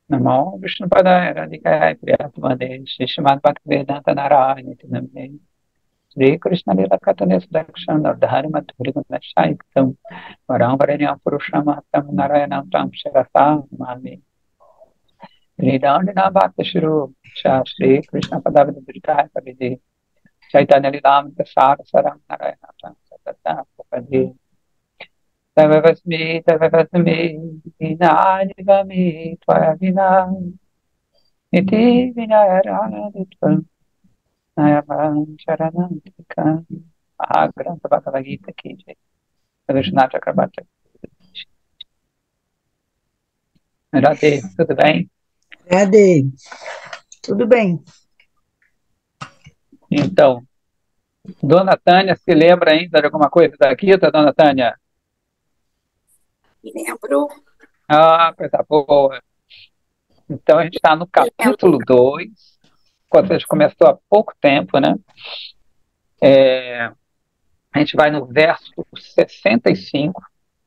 Namo Vishnupadaya Radhikaya Priyatmane Shishmad Bhaktivedanta Narayana Tinamne Shri Krishna Lila Katane Sudakshan Nardhari Madhuri Gunashaitam Varam Varanyam Purushamatam Narayanam Tam Shirasam Mami Nidandina Bhakti Shuru Shri Krishna Padavid Vijaya Pavidi Chaitanya Lilam Dasar Saram Narayana Tam Satata Pavidi Tavavasmi Vinayagami Tvayavina Iti Vinayaraditam Nayam Charanantika Mahagranta Bhagavad Gita Ki Jai Vishnu Chakrabarti. Radhe, tudo bem? Cadê? Tudo bem. Então, Dona Tânia, se lembra ainda de alguma coisa da Gita, Dona Tânia? Lembro. Ah, coisa boa. Então, a gente está no capítulo 2, ou seja, começou há pouco tempo, né? A gente vai no verso 65.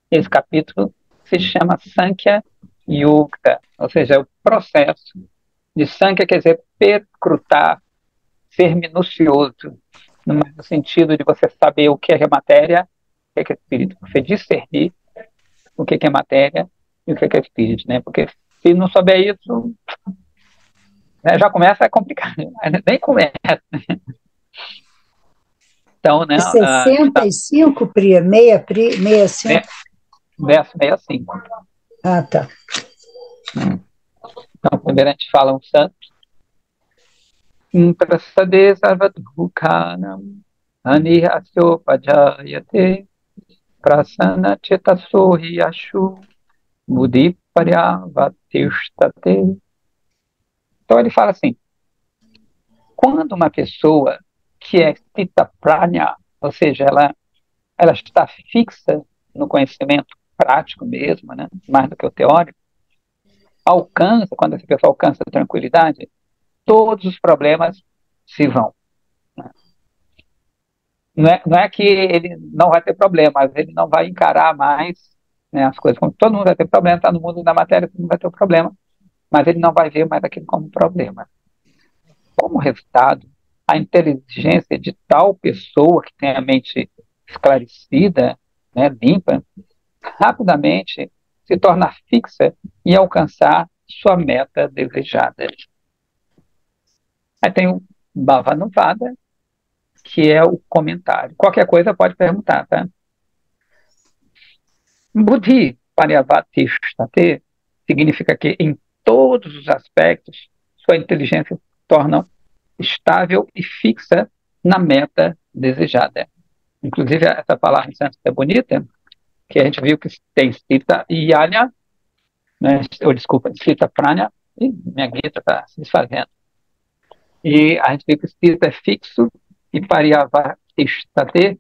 Esse capítulo se chama Sankhya Yoga, ou seja, é o processo de Sankhya, quer dizer perscrutar, ser minucioso, no sentido de você saber o que é matéria, o que é espírito, você discernir o que é matéria e o que é espírito, né? Porque se não souber isso, né, já começa a complicar, nem começa. Então, né? 65, Priya? 65? Verso 65. Ah, tá. Então, primeiro a gente fala um santo. Prasade sarvadhukanam anihasyo pajayate prasana chetaso hiyashu buddhi paryavatishtate. Então ele fala assim, quando uma pessoa que é stita pranya, ou seja, ela está fixa no conhecimento prático mesmo, né, mais do que o teórico, quando essa pessoa alcança a tranquilidade, todos os problemas se vão. Não é que ele não vai ter problema, mas ele não vai encarar mais, né, as coisas. Como todo mundo vai ter problema, está no mundo da matéria, todo mundo vai ter problema, mas ele não vai ver mais aquilo como problema. Como resultado, a inteligência de tal pessoa que tem a mente esclarecida, né, limpa, rapidamente se torna fixa e alcançar sua meta desejada. Aí tem o Bhavanuvada, que é o comentário. Qualquer coisa pode perguntar, tá? Buddhi Paryavatishtate significa que em todos os aspectos sua inteligência se torna estável e fixa na meta desejada. Inclusive, essa palavra em sânscrito é bonita, que a gente viu que tem Sthita e Yanya, né? Ou desculpa, Sthita Pranya, e minha guita está se desfazendo. E a gente viu que Sthita é fixo e Paryavatishtate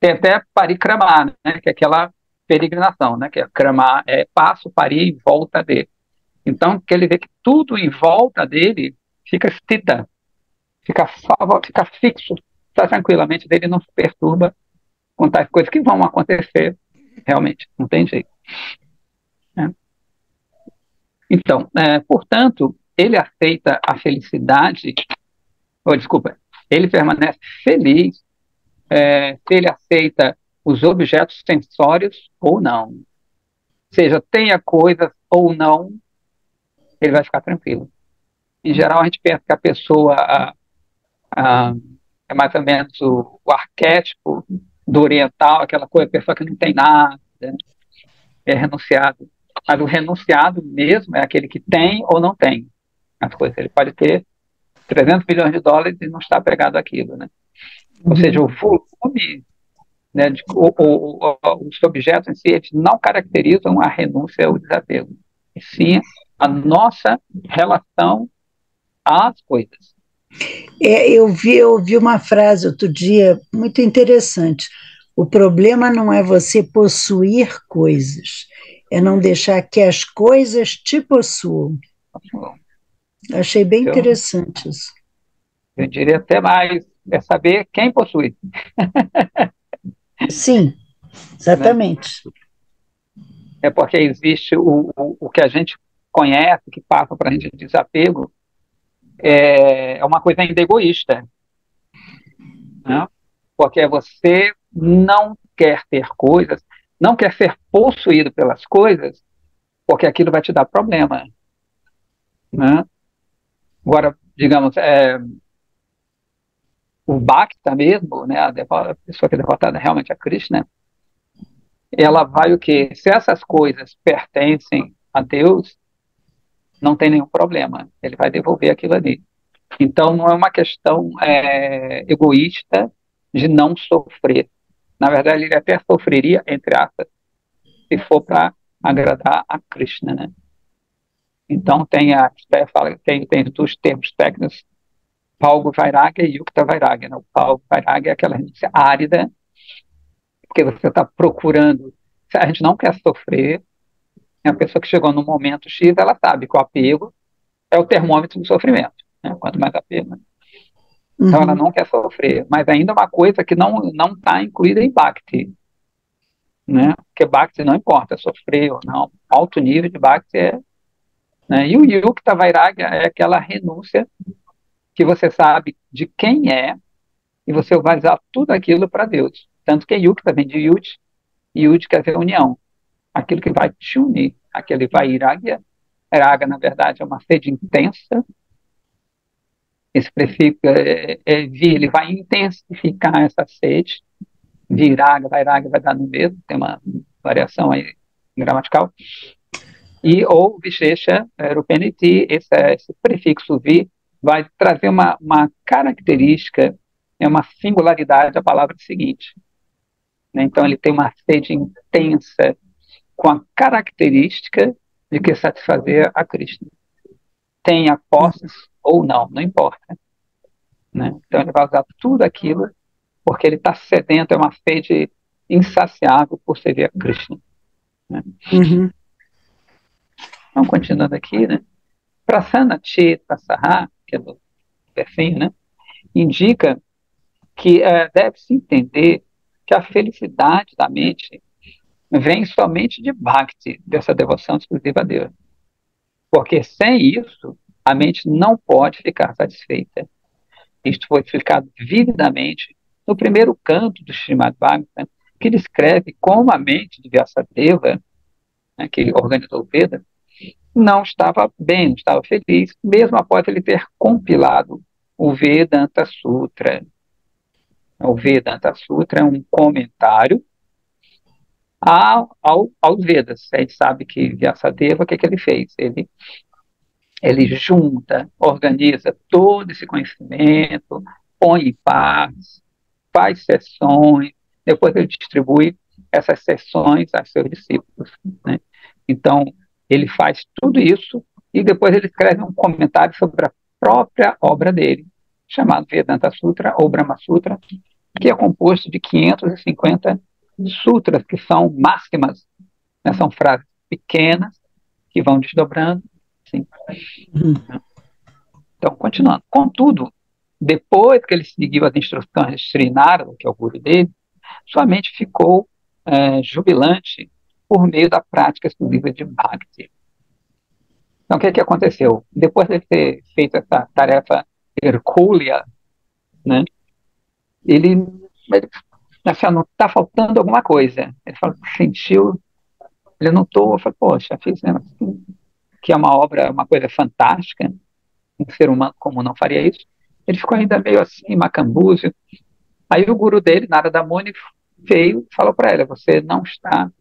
tem até Parikrama, né? Que é aquela peregrinação, né? Que é Krama é passo, pari e volta dele. Então, que ele vê que tudo em volta dele fica Sthita, fica fixo, está tranquilamente, dele não se perturba com tais coisas que vão acontecer, realmente, não tem jeito. Né? Então, portanto, ele aceita a felicidade, ou desculpa, ele permanece feliz se ele aceita os objetos sensórios ou não. Ou seja, tenha coisas ou não, ele vai ficar tranquilo. Em geral, a gente pensa que a pessoa é mais ou menos o arquétipo do oriental, aquela coisa, a pessoa que não tem nada, é renunciado. Mas o renunciado mesmo é aquele que tem ou não tem as coisas. Ele pode ter 300 bilhões de dólares e não está apegado àquilo, né? Ou seja, o volume, né, os objetos em si, eles não caracterizam a renúncia ou o desapego, e sim a nossa relação às coisas. Eu ouvi uma frase outro dia muito interessante. O problema não é você possuir coisas, é não deixar que as coisas te possuam. Achei bem interessante isso. Eu diria até mais, é saber quem possui. Sim, exatamente. É porque existe o que a gente conhece, que passa para a gente de desapego, é uma coisa ainda egoísta, né? Porque você não quer ter coisas, não quer ser possuído pelas coisas, porque aquilo vai te dar problema, né? Agora, digamos, o Bhakta mesmo, né, a pessoa que é devotada realmente a Krishna, ela vai o quê? Se essas coisas pertencem a Deus, não tem nenhum problema, ele vai devolver aquilo ali. Então, não é uma questão egoísta de não sofrer. Na verdade, ele até sofreria, entre aspas, se for para agradar a Krishna, né? Então, tem dos termos técnicos, Palgo Vairagya e Yukta Vairagya, né? O Palgo Vairagya é aquela renúncia árida, porque você está procurando, a gente não quer sofrer, é a pessoa que chegou no momento X, ela sabe que o apego é o termômetro do sofrimento, né? Quanto mais apego, né? Então ela não quer sofrer, mas ainda é uma coisa que não está incluída em Bhakti, né? Porque Bhakti não importa, sofrer ou não, alto nível de Bhakti né? E o Yukta Vairagya é aquela renúncia que você sabe de quem é e você vai usar tudo aquilo para Deus. Tanto que Yukta vem de Yud, e Yud quer dizer união, aquilo que vai te unir, aquele Vairagya. Raga, na verdade, é uma sede intensa. Esse prefixo vir, ele vai intensificar essa sede. Viraga, Vairaga vai dar no mesmo, tem uma variação aí gramatical. E ou Vishesha Rupeniti, esse prefixo vi, vai trazer uma característica, uma singularidade da palavra seguinte, né? Então ele tem uma sede intensa com a característica de que satisfazer a Krishna. Tenha posses ou não, não importa, né? Então ele vai usar tudo aquilo porque ele está sedento, é uma sede insaciável por servir a Krishna, né? Uhum. Então, continuando aqui, né? Prasana Chetasaha, que é do versinho, né? Indica que deve-se entender que a felicidade da mente vem somente de Bhakti, dessa devoção exclusiva a Deus. Porque sem isso, a mente não pode ficar satisfeita. Isto foi explicado vividamente no primeiro canto do Srimad Bhagavatam, que descreve como a mente de Vyasadeva, né, que organizou o Veda, não estava bem, não estava feliz, mesmo após ele ter compilado o Vedanta Sutra. O Vedanta Sutra é um comentário aos Vedas. A gente sabe que Vyasadeva, o que ele fez? Ele junta, organiza todo esse conhecimento, põe em paz, faz sessões, depois ele distribui essas sessões aos seus discípulos, né? Então, ele faz tudo isso e depois ele escreve um comentário sobre a própria obra dele, chamado Vedanta Sutra ou Brahma Sutra, que é composto de 550 sutras, que são máximas, né? São frases pequenas que vão desdobrando, assim. Então, continuando. Contudo, depois que ele seguiu as instruções de Sri Narada, que é o guru dele, sua mente ficou jubilante por meio da prática exclusiva de Bhakti. Então, o que aconteceu? Depois de ter feito essa tarefa hercúlea, né, ele assim, não está faltando alguma coisa. Ele falou, sentiu, ele notou, falou, poxa, fiz, né, que é uma obra, uma coisa fantástica, um ser humano comum não faria isso. Ele ficou ainda meio assim, macambúzio. Aí o guru dele, Narada Muni, veio e falou para ele, você não está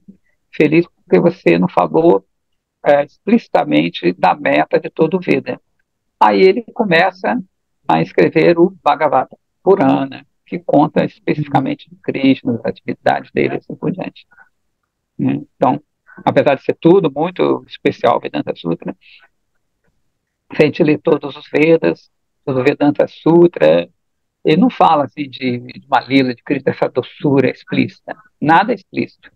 feliz porque você não falou explicitamente da meta de todo o Veda. Aí ele começa a escrever o Bhagavata Purana, que conta especificamente de Krishna, das atividades dele e assim por diante. Então, apesar de ser tudo muito especial, Vedanta Sutra, se a gente lê todos os Vedas, todo o Vedanta Sutra, ele não fala assim de uma lila de Krishna, dessa doçura explícita. Nada explícito.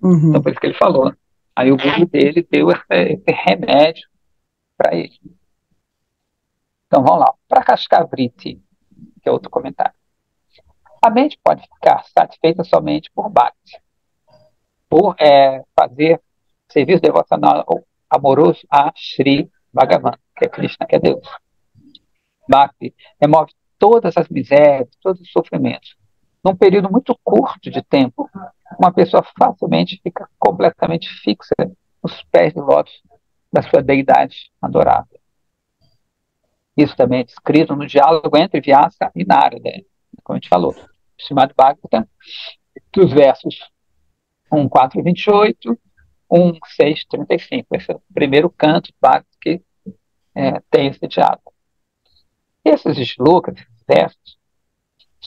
Então, por isso que ele falou. Aí o guru dele deu esse remédio para ele. Então, vamos lá. Prakashkavriti, que é outro comentário. A mente pode ficar satisfeita somente por Bhakti, por fazer serviço devocional amoroso a Sri Bhagavan, que é Krishna, que é Deus. Bhakti remove todas as misérias, todos os sofrimentos. Num período muito curto de tempo, uma pessoa facilmente fica completamente fixa nos pés de lótus da sua deidade adorável. Isso também é descrito no diálogo entre Vyasa e Narada, como a gente falou, Srimad Bhagavatam, dos versos 1.4 e 28, 1.6 e 35. Esse é o primeiro canto do Bhagavatam que tem esse diálogo. Esses shlokas, esses versos,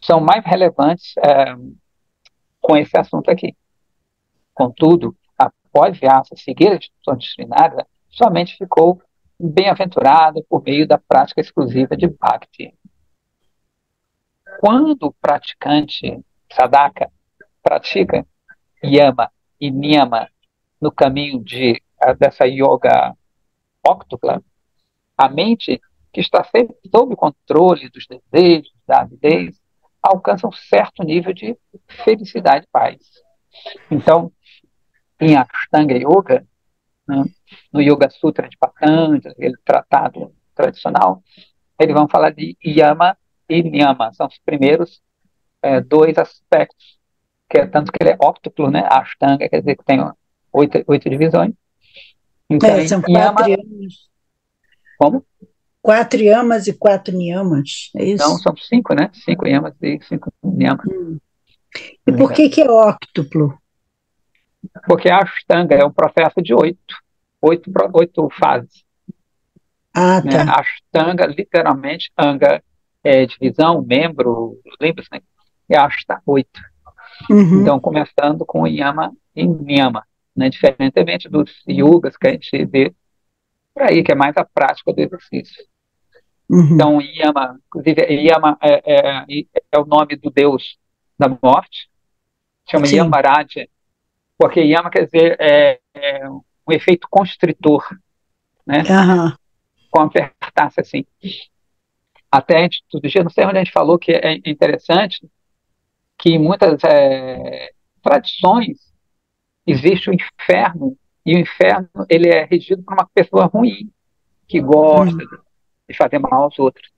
são mais relevantes com esse assunto aqui. Contudo, após Vyasa seguir a instrução de Sri Narada, somente ficou bem-aventurado por meio da prática exclusiva de Bhakti. Quando o praticante sadhaka pratica yama e niyama no caminho dessa yoga óctupla, a mente, que está sempre sob o controle dos desejos, da avidez, alcança um certo nível de felicidade e paz. Então, em Ashtanga Yoga, né, no Yoga Sutra de Patanjali, aquele tratado tradicional, eles vão falar de Yama e Niyama, são os primeiros dois aspectos, tanto que ele é óctuplo, né? Ashtanga quer dizer que tem oito divisões. Então, são Yama, 4 yamas. como? 4 yamas e 4 niyamas, é isso? Não, são 5, né? 5 yamas e 5 niyamas. E por que é óctuplo? Porque a Ashtanga é um processo de 8 fases. Ah, Né? tá. Ashtanga, literalmente, Anga é divisão, membro, lembra-se, né? E Ashta, 8. Uhum. Então, começando com Yama e Niyama, né? Diferentemente dos yogas que a gente vê por aí, que é mais a prática do exercício. Uhum. Então, Yama, inclusive, Yama é o nome do deus da morte, chama Sim. Yamaraja, porque Yama quer dizer um efeito constritor, né? Aham. Com apertar-se assim. Até a gente, todo dia, não sei onde a gente falou que é interessante, que em muitas tradições existe o inferno, e o inferno ele é regido por uma pessoa ruim, que gosta de fazer mal aos outros.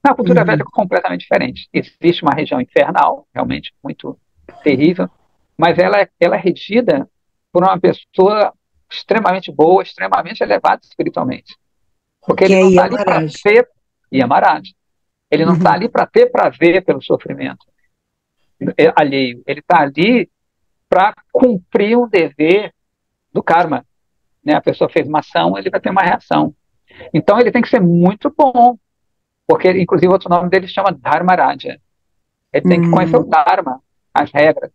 Na cultura védica é completamente diferente. Existe uma região infernal, realmente muito terrível, mas ela é regida por uma pessoa extremamente boa, extremamente elevada espiritualmente. Porque Que ele é não está ali para Yamaraj. ter Yamaraj. Ele não está ali para ter prazer pelo sofrimento alheio. Ele está ali para cumprir um dever do karma. Né? A pessoa fez uma ação, ele vai ter uma reação. Então ele tem que ser muito bom, porque inclusive outro nome dele se chama Dharmaraja. Ele tem que conhecer o Dharma, as regras,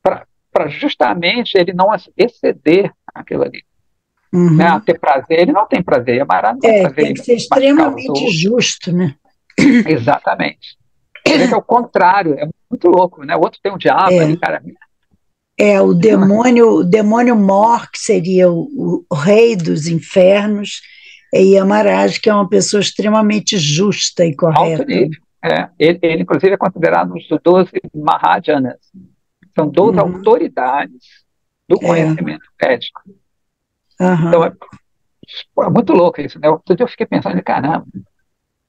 para justamente ele não exceder aquilo ali. Né? Ter prazer, ele não tem prazer, Yamaraj não tem prazer Tem que ser em machucar os extremamente outros. justo, né? Exatamente. Você vê que é o contrário, é muito louco, né? O outro tem um diabo ali, cara. O demônio Mor, que seria o rei dos infernos, é Yamaraj, que é uma pessoa extremamente justa e correta. Alto nível. Ele, inclusive, é considerado um dos 12 Mahajanas. São 12 autoridades do conhecimento védico. Então, é muito louco isso, né? Outro dia eu fiquei pensando, caramba,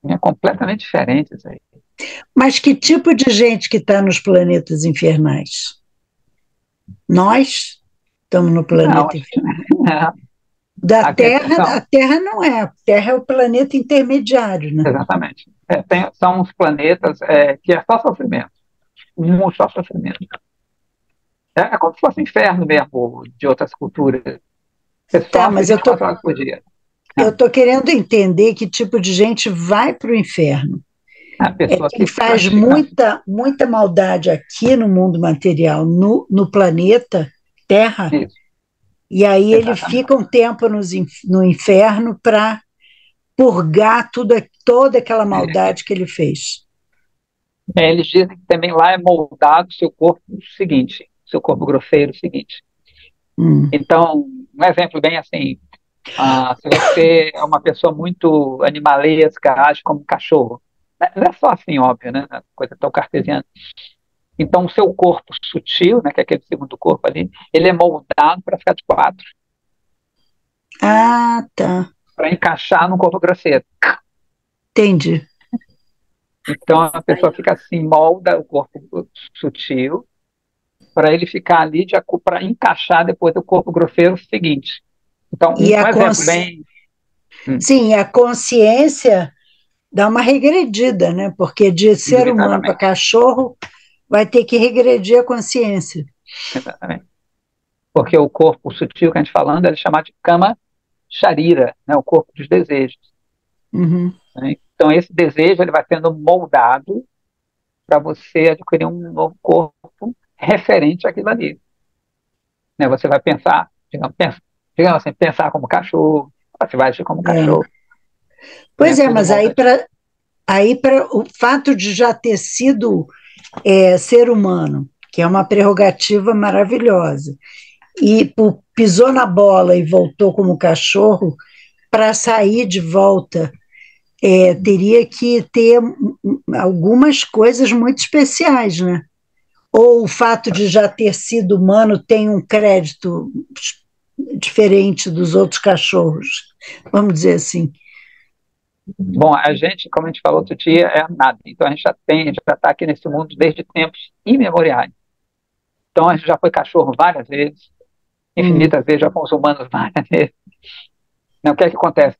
é completamente diferente isso aí. Mas que tipo de gente que está nos planetas infernais? Nós estamos no planeta infernal. A Terra não é. A Terra é o planeta intermediário, né? Exatamente. São os planetas que é só sofrimento. Só sofrimento. É como se fosse um inferno mesmo de outras culturas. Você sofre 24 horas por dia. Eu estou querendo entender que tipo de gente vai para o inferno. Quem faz muita maldade aqui no mundo material, no planeta Terra, isso. E aí ele fica um tempo no inferno para purgar toda aquela maldade que ele fez. Eles dizem que também lá é moldado o seu corpo seguinte, seu corpo grosseiro seguinte. Então, um exemplo bem assim, se você é uma pessoa muito animalesca, age como um cachorro, não é só assim, óbvio, né? Coisa tão cartesiana. Então, o seu corpo sutil, né, que é aquele segundo corpo ali, ele é moldado para ficar de 4. Ah, tá. para encaixar no corpo grosseiro. Entendi. Então a pessoa fica assim, molda o corpo sutil para ele ficar ali para encaixar depois o corpo grosseiro seguinte. Então, E um exemplo bem. Sim, a consciência dá uma regredida, né? Porque de ser humano para Indubitavelmente. cachorro vai ter que regredir a consciência. Exatamente. Porque o corpo sutil que a gente está falando, ele é chamado de kama sharira, né? O corpo dos desejos. Uhum. Né? Então, esse desejo ele vai sendo moldado para você adquirir um novo corpo referente àquilo ali. Né? Você vai pensar, digamos assim, pensar como cachorro, você vai agir como É. cachorro, né? Pois é, Tudo mas molda. aí para o fato de já ter sido ser humano, que é uma prerrogativa maravilhosa, e pisou na bola e voltou como cachorro, para sair de volta, teria que ter algumas coisas muito especiais, né? Ou o fato de já ter sido humano tem um crédito diferente dos outros cachorros, vamos dizer assim. Bom, a gente, como a gente falou outro dia, é nada. Então a gente já está aqui nesse mundo desde tempos imemoriais. Então a gente já foi cachorro várias vezes, Hum. infinitas vezes, já fomos humanos várias vezes. Então, o que é que acontece?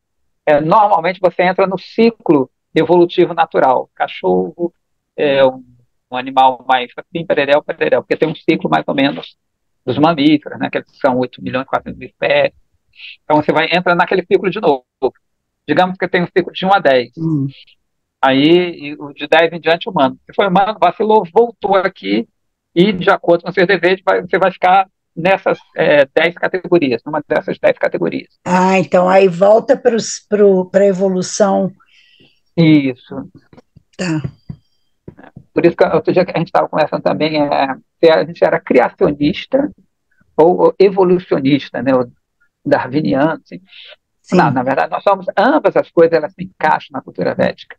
Normalmente você entra no ciclo evolutivo natural. Cachorro é um animal mais assim, pererel, pererel, porque tem um ciclo mais ou menos dos mamíferos, né, que são 8 milhões e 400 mil espécies. Então você vai entra naquele ciclo de novo. Digamos que tem um ciclo de 1 a 10. Hum. Aí, o de 10 em diante, humano. Se foi humano, vacilou, voltou aqui e, de acordo com seus deveres, você vai ficar nessas 10 categorias, numa dessas 10 categorias. Ah, então aí volta para a evolução. Isso. Tá. Por isso que outro dia que a gente estava conversando também, se a gente era criacionista ou evolucionista, né, ou darwiniano. Assim. Não, Sim. na verdade, nós somos ambas as coisas, elas se encaixam na cultura védica.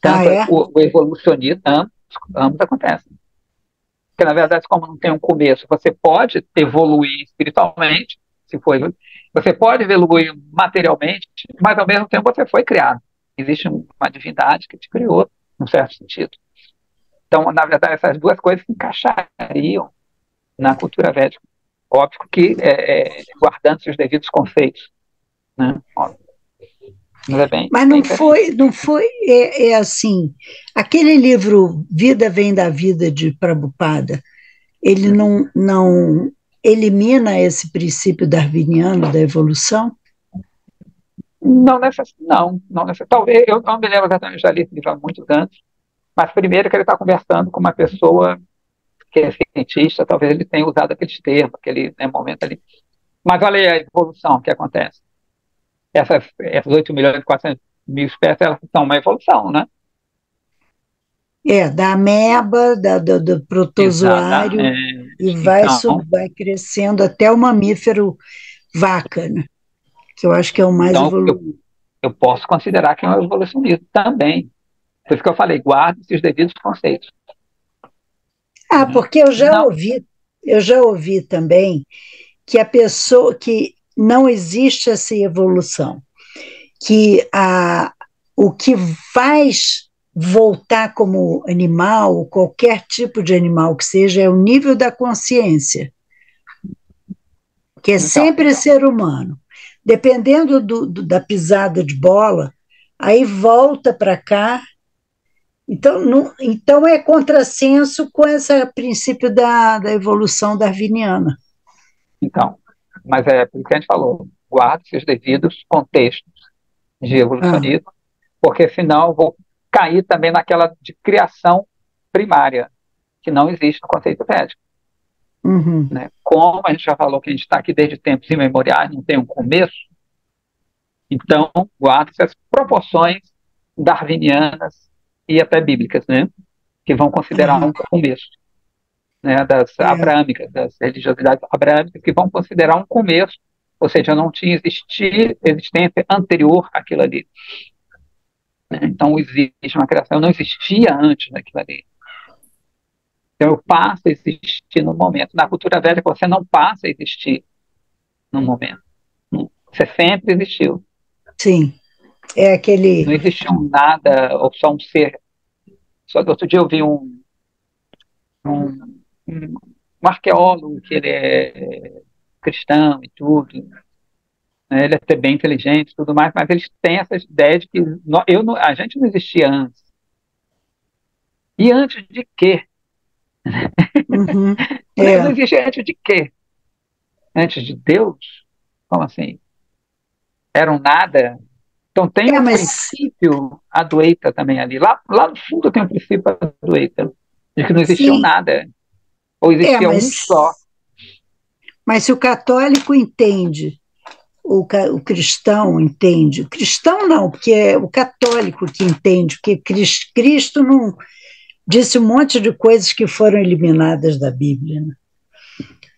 Ah, Tanto é? o evolucionismo, ambos acontecem. Porque, na verdade, como não tem um começo, você pode evoluir espiritualmente, se for, você pode evoluir materialmente, mas, ao mesmo tempo, você foi criado. Existe uma divindade que te criou, num certo sentido. Então, na verdade, essas duas coisas se encaixariam na cultura védica. Óbvio que guardando seus devidos conceitos. Né? Óbvio. Mas é bem, Mas bem interessante. não foi, assim, aquele livro Vida Vem da Vida de Prabhupada, ele não elimina esse princípio darwiniano da evolução? Não necessariamente. Talvez, eu não me lembro exatamente, já li esse livro há muitos anos, mas primeiro que ele está conversando com uma pessoa que é cientista, talvez ele tenha usado aqueles termos, aquele momento ali. Mas olha aí a evolução que acontece. Essas 8 milhões e 400 mil espécies, elas são uma evolução, né? Da ameba, do Exata. protozoário, e Então, vai crescendo até o mamífero vaca, né? Que eu acho que é o mais então evoluído. eu posso considerar que é um evolucionismo também. Por isso que eu falei, guarde seus devidos conceitos. Ah, Né? porque Não, eu já ouvi também que a pessoa que não existe essa evolução, que o que faz voltar como animal, qualquer tipo de animal que seja, é o nível da consciência, que é então, sempre ser humano. Dependendo da pisada de bola, aí volta para cá. Então, então é contrassenso com esse princípio da evolução darwiniana. então, mas é por isso que a gente falou, guarde seus devidos contextos de Ah, evolucionismo, porque senão eu vou cair também naquela de criação primária, que não existe no conceito védico. uhum, Né? Como a gente já falou que a gente está aqui desde tempos imemoriais, não tem um começo, então guarde-se as proporções darwinianas e até bíblicas, né? Que vão considerar aham, um começo. Né, das é, abrâmicas, das religiosidades abrâmicas, que vão considerar um começo, ou seja, não tinha existência anterior àquilo ali. Né? Então, existe uma criação, não existia antes daquilo ali. Então, eu passo a existir no momento. Na cultura velha, você não passa a existir no momento. Você sempre existiu. Sim, é Não aquele. existiu um nada, ou só um ser. Só que outro dia eu vi um, um arqueólogo que ele é cristão e tudo, né? Ele é até bem inteligente e tudo mais, mas eles têm essa ideia de que a gente não existia antes. E antes de quê? Uhum, Não é. existe antes de quê? Antes de Deus? Como assim? Era um nada? Então tem É, um mas, princípio Adwaita também ali. Lá no fundo tem um princípio Adwaita, de que não existia um sim, nada, ou é, existia um só. mas se o católico entende, o cristão entende, o cristão não, porque é o católico que entende, porque Cristo não disse um monte de coisas que foram eliminadas da Bíblia, né?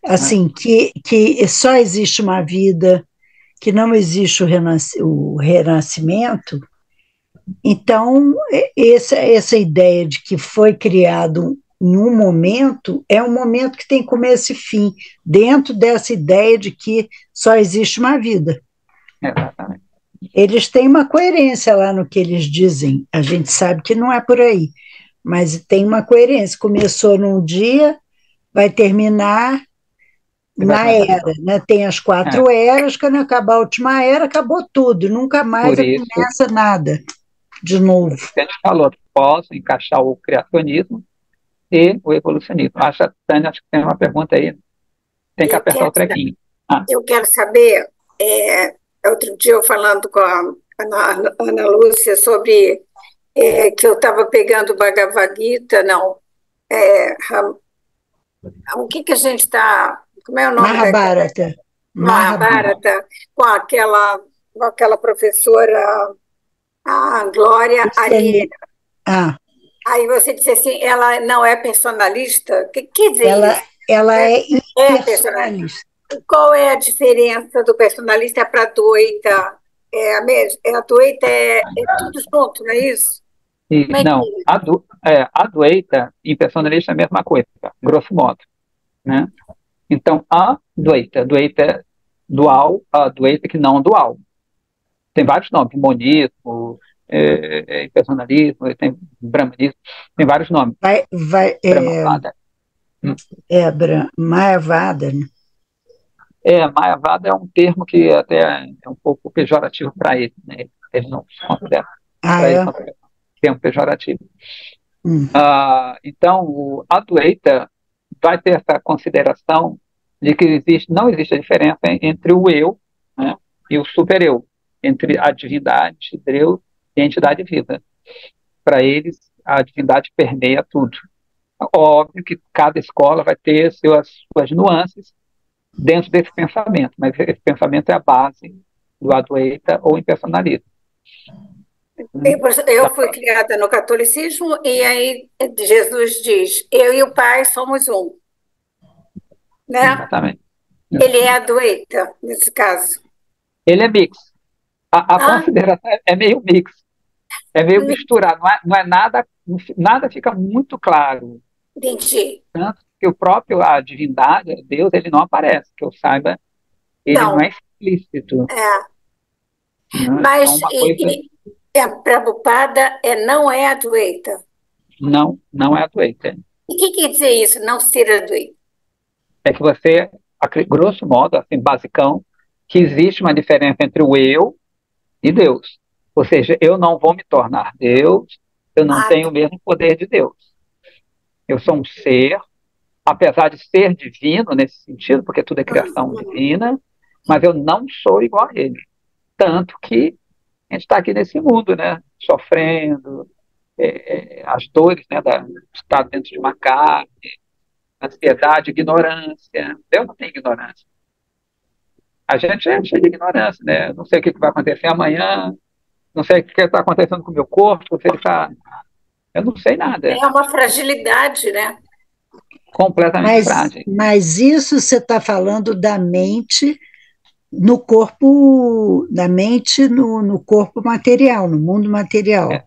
Né? Assim, que só existe uma vida, que não existe o renascimento. Então, essa ideia de que foi criado em um momento é um momento que tem começo e fim, dentro dessa ideia de que só existe uma vida. Exatamente. Eles têm uma coerência lá no que eles dizem, a gente sabe que não é por aí, mas tem uma coerência. Começou num dia, vai terminar E vai na começar de era, novo. né? Tem as É, 4 eras, quando acabar a última era, acabou tudo, nunca mais por isso, começa nada de novo. que a gente falou, posso encaixar o criacionismo e o evolucionismo. Tânia, acho que tem uma pergunta aí. Tem que Eu apertar quero, o trequinho. Ah, eu quero saber, outro dia eu falando com a Ana Lúcia sobre que eu estava pegando Bhagavad Gita, não, o que a gente está, como é o nome daquela, Mahabharata. Mahabharata. Mahabharata, com aquela professora, a Glória Isso Arieta. ah, Aí você disse assim, ela não é personalista? O que quer dizer ela, isso? ela É, é é personalista. impersonalista. Qual é a diferença do personalista para a doita? É a mesma? A doita é tudo junto, não é isso? e, Como é que não, a Dueita e personalista é a mesma coisa, tá? Grosso modo. Né? Então, a Dueita é dual, a Dueita que não dual. Tem vários nomes, monismo, personalismo, tem brahmanismo, tem vários nomes. Vai, Brahmapada. Mayavada, né? Mayavada é um termo que até é um pouco pejorativo para ele, né? Ele não se considera, Ah, para ele, é? não é um termo pejorativo. Hum. Então, o Adwaita vai ter essa consideração de que não existe a diferença entre o eu, né, e o super-eu, entre a divindade, Deus e a entidade viva. Para eles, a divindade permeia tudo. Óbvio que cada escola vai ter suas nuances dentro desse pensamento, mas esse pensamento é a base do Adwaita ou impersonalismo. eu fui criada no catolicismo e aí Jesus diz, eu e o Pai somos um, né? Exatamente. Ele é a doita, nesse caso. Ele é mix. A Ah, consideração é meio mix. É meio misturado, não é nada, nada fica muito claro. entendi. Tanto que a divindade, Deus, ele não aparece, que eu saiba, ele não Não, é explícito. é. Né? Então, Mas uma coisa a Prabhupada não é a doita. não é atuante. E o que quer dizer isso, não ser a doita? É que você, grosso modo, assim, basicão, que existe uma diferença entre o eu e Deus. Ou seja, eu não vou me tornar Deus, eu não Ah, tenho o mesmo poder de Deus. Eu sou um ser, apesar de ser divino nesse sentido, porque tudo é criação divina, mas eu não sou igual a ele. Tanto que a gente está aqui nesse mundo, né? Sofrendo, as dores, né, de estar dentro de uma carne, ansiedade, ignorância. Deus não tem ignorância. A gente é cheio de ignorância, né? Não sei o que vai acontecer amanhã, não sei o que está acontecendo com o meu corpo, se ele está. Eu não sei nada. é uma fragilidade, né? Completamente frágil. Mas isso você está falando da mente no corpo, da mente no corpo material, no mundo material. É.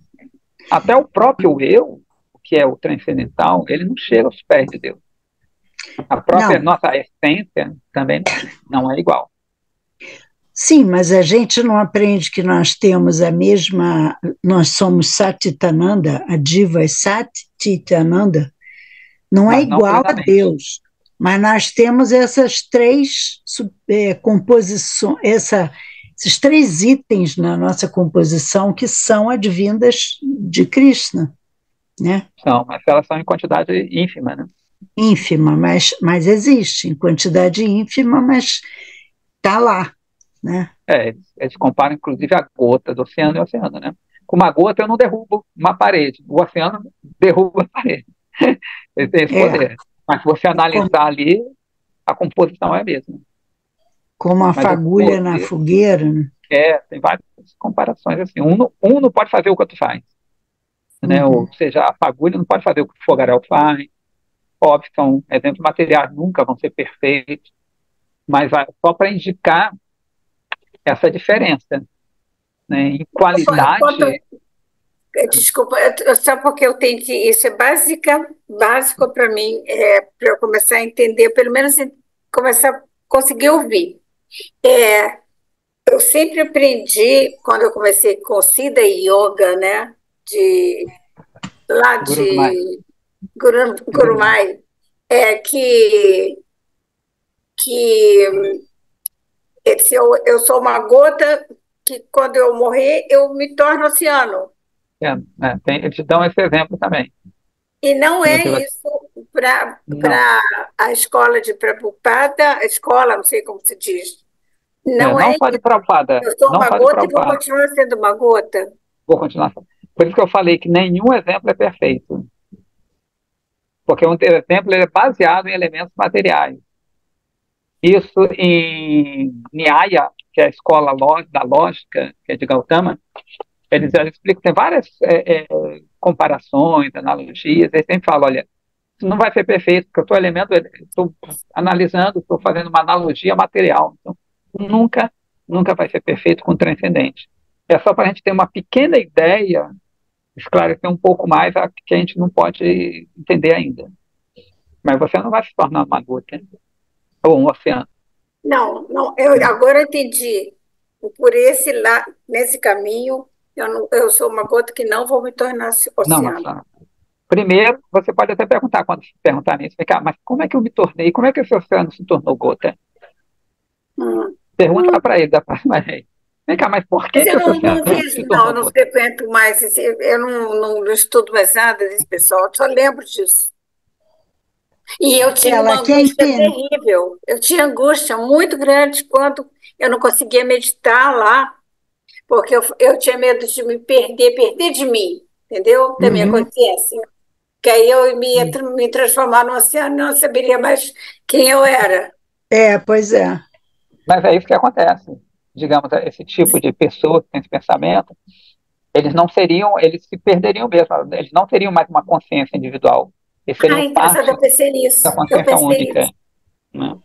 Até o próprio eu, que é o transcendental, ele não chega aos pés de Deus. A própria Não, nossa essência também não é igual. Sim, mas a gente não aprende que nós temos a mesma, nós somos Satitananda, a diva é Satitananda, não é mas não igual a plenamente. Deus, mas nós temos essas três composições, esses três itens na nossa composição que são advindas de Krishna, né? São, mas elas são em quantidade ínfima, né? Ínfima, mas existe, em quantidade ínfima, mas está lá, né? Eles comparam, inclusive, a gota do oceano e o oceano, né? Com uma gota eu não derrubo uma parede, o oceano derruba a parede. Ele tem esse É, poder. Mas se você como, analisar ali, a composição é a mesma. como a Mas o fagulha na poder fogueira, né? tem várias comparações assim. Um não pode fazer o que o outro faz, né? Ou Uhum. seja, a fagulha não pode fazer o que o fogaréu faz. Óbvio, são exemplos materiais, nunca vão ser perfeitos, mas só para indicar essa diferença, né? Em Quanto, qualidade, desculpa, só porque eu tenho que. Isso é básico para mim, para eu começar a entender, pelo menos começar a conseguir ouvir. É, eu sempre aprendi, quando eu comecei com Siddha Yoga, né, lá Guru Mai, de Guru Mai. Gurumai, é que se eu sou uma gota que quando eu morrer eu me torno oceano. Eles dão esse exemplo também. E não Né? é isso para Não, a escola de Prabhupada, a escola, não sei como se diz. Não não é só de isso. Prabhupada, Eu sou não uma só de gota e vou Prabhupada, continuar sendo uma gota. vou continuar. Por isso que eu falei que nenhum exemplo é perfeito, porque um exemplo ele é baseado em elementos materiais. Isso em Nyaya, que é a escola da lógica, que é de Gautama, eles explicam, tem várias comparações, analogias, eles sempre falam, olha, isso não vai ser perfeito, porque estou analisando, estou fazendo uma analogia material, então nunca, nunca vai ser perfeito com o transcendente. É só para a gente ter uma pequena ideia, esclarecer um pouco mais a que a gente não pode entender ainda. Mas você não vai se tornar uma gota ou um oceano. Não, não, eu agora entendi. Por nesse caminho, eu sou uma gota que não vou me tornar Não, oceano. oceano. Primeiro, você pode até perguntar, quando perguntarem isso, mas como é que eu me tornei? Como é que esse oceano se tornou gota? Hum. Pergunta para ele da próxima vez. Vem cá, mas por Mas que eu que esse oceano não fiz, se não, eu tornou não gota? frequento mais, eu não estudo mais nada desse pessoal, eu só lembro disso. E eu tinha uma Ela quer angústia entender. terrível. Eu tinha angústia muito grande quando eu não conseguia meditar lá, porque eu tinha medo de me perder de mim, entendeu? Da minha Uhum. consciência. Que aí eu ia me transformar no oceano e não saberia mais quem eu era. Pois é. Mas é isso que acontece. Digamos, esse tipo de pessoa que tem esse pensamento, eles se perderiam mesmo, eles não teriam mais uma consciência individual. Eles Ah, seriam engraçado, parte eu pensei da nisso. Eu consciência pensei única, nisso. né?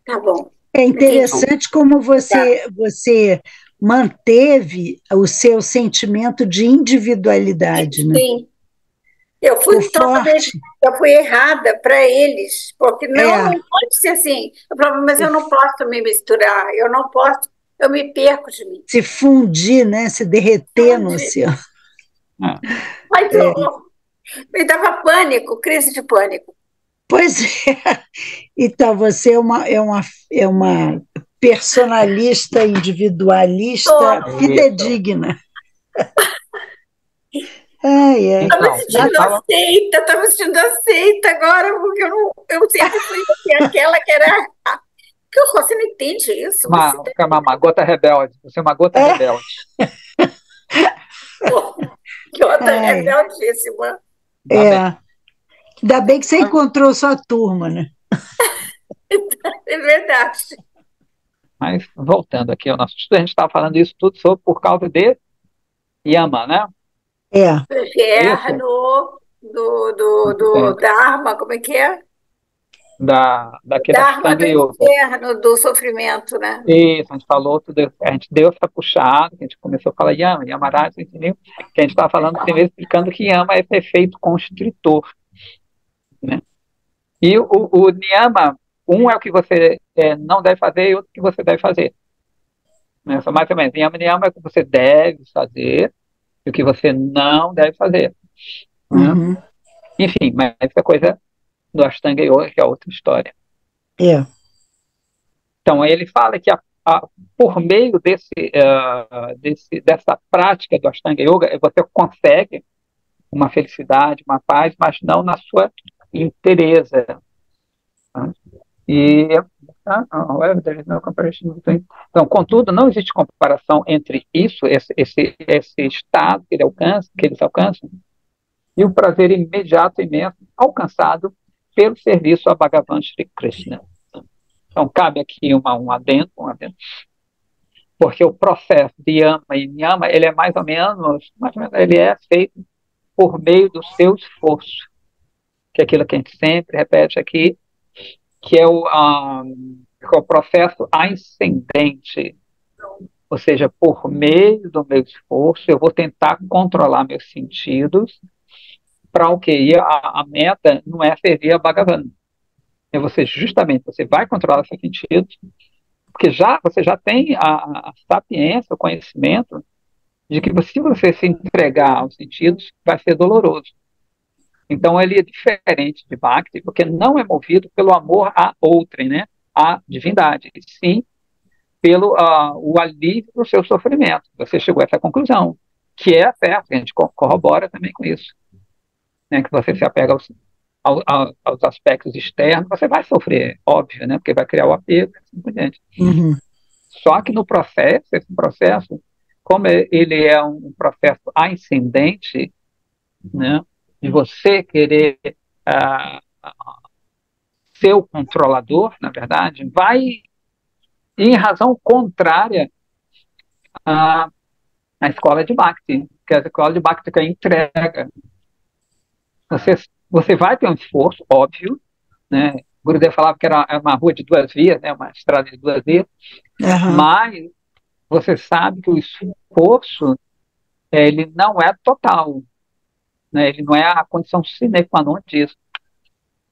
Tá bom, É entendi. interessante como Tá. você manteve o seu sentimento de individualidade, né? Sim, eu Ficou fui totalmente, forte. eu fui errada para eles, porque É, não pode ser assim. Eu falava, mas eu não posso me misturar, eu não posso, eu me perco de mim. se fundir, né? Se derreter no Onde? oceano. É. Mas me dava pânico, crise de pânico. Pois é. Então, você é uma personalista, individualista, Isso. fidedigna. Ai, ai. Estou me Então, eu sentindo estava. aceita, estou me sentindo aceita agora, porque eu sempre fui assim, aquela que era. Que você não entende isso? Você Uma gota rebelde. Você é uma gota É, rebelde. que outra ai, rebeldíssima. Tá bem. ainda bem que você Mas, encontrou sua turma, né? É verdade. mas voltando aqui ao nosso estudo, a gente estava falando isso tudo por causa de Yama, né? É, Do Isso? inferno, do Dharma, como é que é? Daquele Dharma Ashtanga do Yoga. inferno, do sofrimento, né? Isso, a gente falou tudo, a gente deu essa puxada, que a gente começou a falar Yama, Yamaraj, entendeu? Que a gente estava falando primeiro, explicando que Yama é perfeito constritor, né? E o Niyama, um é o que você não deve fazer e outro que você deve fazer. Né? São mais ou menos. Yama Niyama é o que você deve fazer e o que você não deve fazer. Né? Uhum. Enfim, mas essa coisa do Ashtanga Yoga, que é outra história. É. Então, ele fala que por meio dessa prática do Ashtanga Yoga, você consegue uma felicidade, uma paz, mas não na sua inteireza. Tá? E, então, contudo, não existe comparação entre isso, esse estado que eles alcançam, e o prazer imediato e imenso alcançado pelo serviço a Bhagavan Shri Krishna. Então, cabe aqui um adendo, porque o processo de Yama e Niyama, ele é mais ou menos, ele é feito por meio do seu esforço, que é aquilo que a gente sempre repete aqui, que é o processo ascendente, ou seja, por meio do meu esforço, eu vou tentar controlar meus sentidos para o que? E a meta não é servir a Bhagavan. É você vai controlar seus sentidos, porque você já tem a sapiência, o conhecimento de que se você se entregar aos sentidos, vai ser doloroso. Então ele é diferente de Bhakti, porque não é movido pelo amor a outrem, né? A divindade, e sim pelo o alívio do seu sofrimento. Você chegou a essa conclusão, que é certo, a gente corrobora também com isso, né? Que você se apega aos aspectos externos, você vai sofrer, óbvio, né? Porque vai criar o apego, assim por diante. Uhum. Só que no processo, esse processo, como ele é um processo ascendente, né? De você querer ah, ser o controlador, na verdade, vai em razão contrária à escola de Bhakti, que a escola de Bhakti que é entrega. Você, você vai ter um esforço, óbvio, né? O Gurudev falava que era uma rua de duas vias, né? Uma estrada de duas vias, Uhum. mas você sabe que o esforço ele não é total, né? Ele não é a condição sine qua non disso.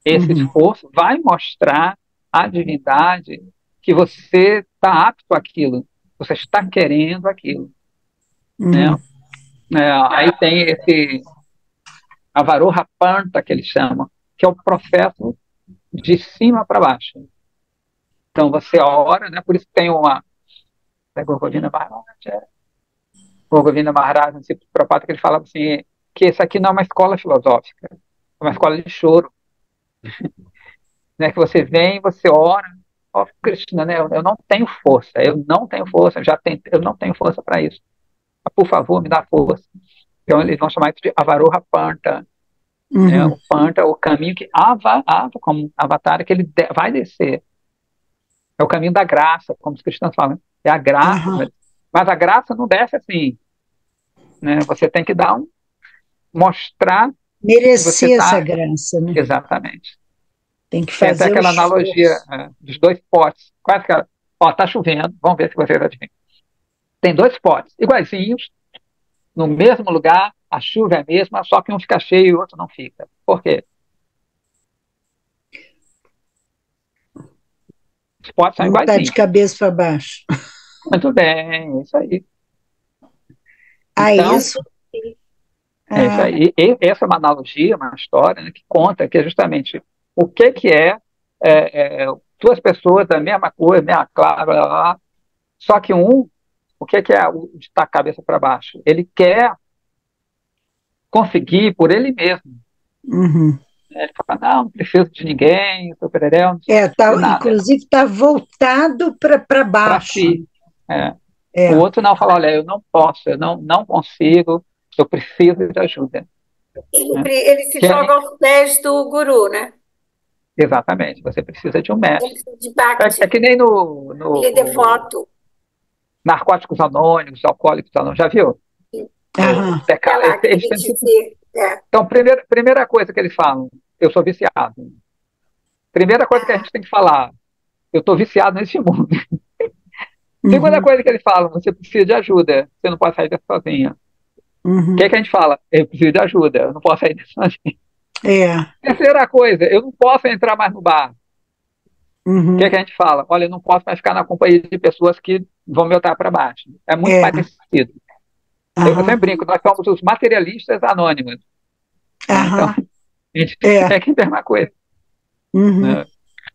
Esse Uhum. esforço vai mostrar à divindade que você está apto àquilo, você está querendo aquilo, né? Uhum. Aí tem esse avaroha panta que eles chamam, que é o processo de cima para baixo. Então você ora, né? Por isso tem uma Govindra Maharaj, no Ciclo Prabhupada, que ele falava assim, que isso aqui não é uma escola filosófica, é uma escola de choro, né? Que você vem, você ora, ó Krishna, né? Eu não tenho força, eu não tenho força para isso. Por favor, me dá força. Então eles vão chamar isso de Avaroha Panta, né? Uhum. O Panta, o caminho que como Avatar, que ele vai descer. É o caminho da graça, como os cristãos falam. É a graça, Uhum. mas a graça não desce assim, né? Você tem que mostrar que você Merecer essa está graça, né? exatamente. Tem que Tem até fazer o aquela analogia esforço. dos dois potes. Quase que, ó, tá chovendo, vamos ver se vocês adivinham. Tem dois potes iguaizinhos, no mesmo lugar, a chuva é a mesma, só que um fica cheio e o outro não fica. Por quê? Os potes são Um está de iguaizinhos. cabeça para baixo. Muito bem, é isso aí. Ah, Então, isso? é isso Ah, aí. Essa é uma analogia, uma história, né, que conta que é justamente o que duas pessoas da mesma cor, mesma clara, blá, blá, blá, só que o que é o de estar cabeça para baixo? Ele quer conseguir por ele mesmo. uhum. Ele fala, não preciso de ninguém, sou pereré, não preciso de nada. Inclusive está voltado para Para baixo. si. É. O É. outro não fala, olha, eu não posso, eu não consigo, eu preciso de ajuda. Né? Ele se Que joga aos pés do guru, né? exatamente, você precisa de um Ele mestre. de É Bhakti. que nem Ele é no devoto. Narcóticos Anônimos, Alcoólicos Anônimos, já viu? Aham. Aquela, Eles aquele têm tipo. dizer. É. Então, primeira coisa que eles falam, eu sou viciado. Primeira coisa que a gente tem que falar, eu estou viciado nesse mundo. Segunda Uhum. coisa que eles falam, você precisa de ajuda, você não pode sair dessa sozinha. O que Uhum. é que a gente fala? Eu preciso de ajuda, eu não posso sair dessa sozinha. É. Terceira coisa, eu não posso entrar mais no bar. O que é que a gente fala? Olha, eu não posso mais ficar na companhia de pessoas que vão me botar para baixo. É muito É, parecido. Eu aham, sempre brinco, nós somos os materialistas anônimos, né? Então, aham, a gente é, é que tem uma coisa, uhum, né?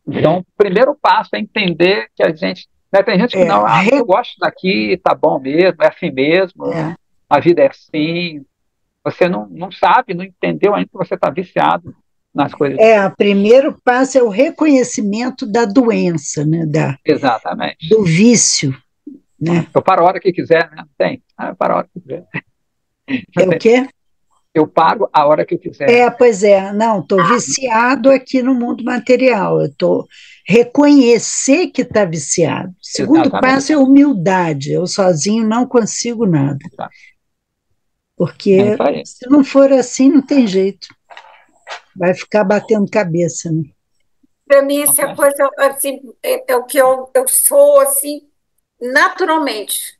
Então, o primeiro passo é entender que a gente, né, tem gente que é, não, eu gosto daqui, tá bom mesmo, é assim mesmo, é, a vida é assim. Você não sabe, não entendeu ainda que você está viciado nas coisas. o primeiro passo é o reconhecimento da doença, né, Exatamente. do vício, né? Eu paro a hora que quiser, né? Tem. Eu paro a hora que quiser. É o quê? Eu paro a hora que eu quiser. Pois é, não, estou viciado aqui no mundo material, eu estou reconhecer que está viciado. O segundo passo Exatamente. é humildade, eu sozinho não consigo nada, É porque isso aí. se não for assim, não tem jeito, vai ficar batendo cabeça, né? Para mim, isso é coisa assim, é o que eu sou assim naturalmente,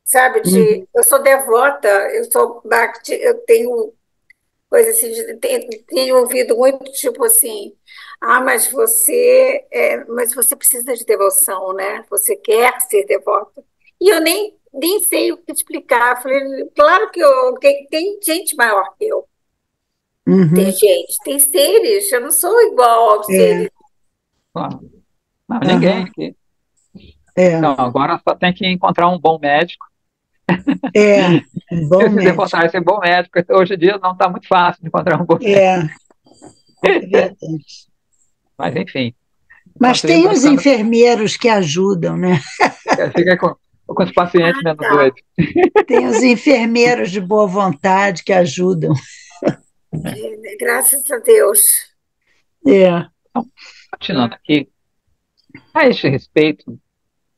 sabe? Uhum. Eu sou devota, eu sou bhakti, eu tenho coisa assim, tenho ouvido muito tipo assim, mas você precisa de devoção, né? Você quer ser devota. E eu nem sei o que explicar. Eu falei, claro que tem gente maior que eu. Tem Uhum. gente, tem seres, eu não sou igual aos É, seres. Claro. Não, ninguém aham, aqui. é, Então, agora só tem que encontrar um bom médico. é, um E bom se médico, devotar esse bom médico, hoje em dia não está muito fácil de encontrar um bom médico. é, é verdade. Mas, enfim, Mas enquanto isso, tem vai os ficando, enfermeiros que ajudam, né? fica com os pacientes Ah, menos tá. doidos. Tem os enfermeiros de boa vontade que ajudam. Graças a Deus. É. Então, continuando aqui, a este respeito,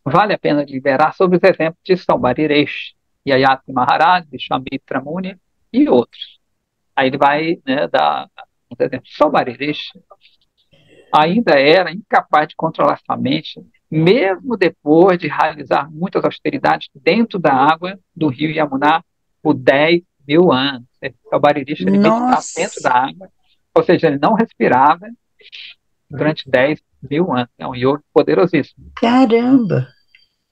vale a pena liberar sobre os exemplos de Saubhariresh, Yayati Maharaj, Vishwamitra Muni e outros. Aí ele vai, né, dar uns exemplos. Saubhariresh ainda era incapaz de controlar sua mente, mesmo depois de realizar muitas austeridades dentro da água do rio Yamuna por 10 mil anos. Saubhariresh ele meditava dentro Nossa, da água, ou seja, ele não respirava durante 10 mil anos. É um yoga poderosíssimo. caramba!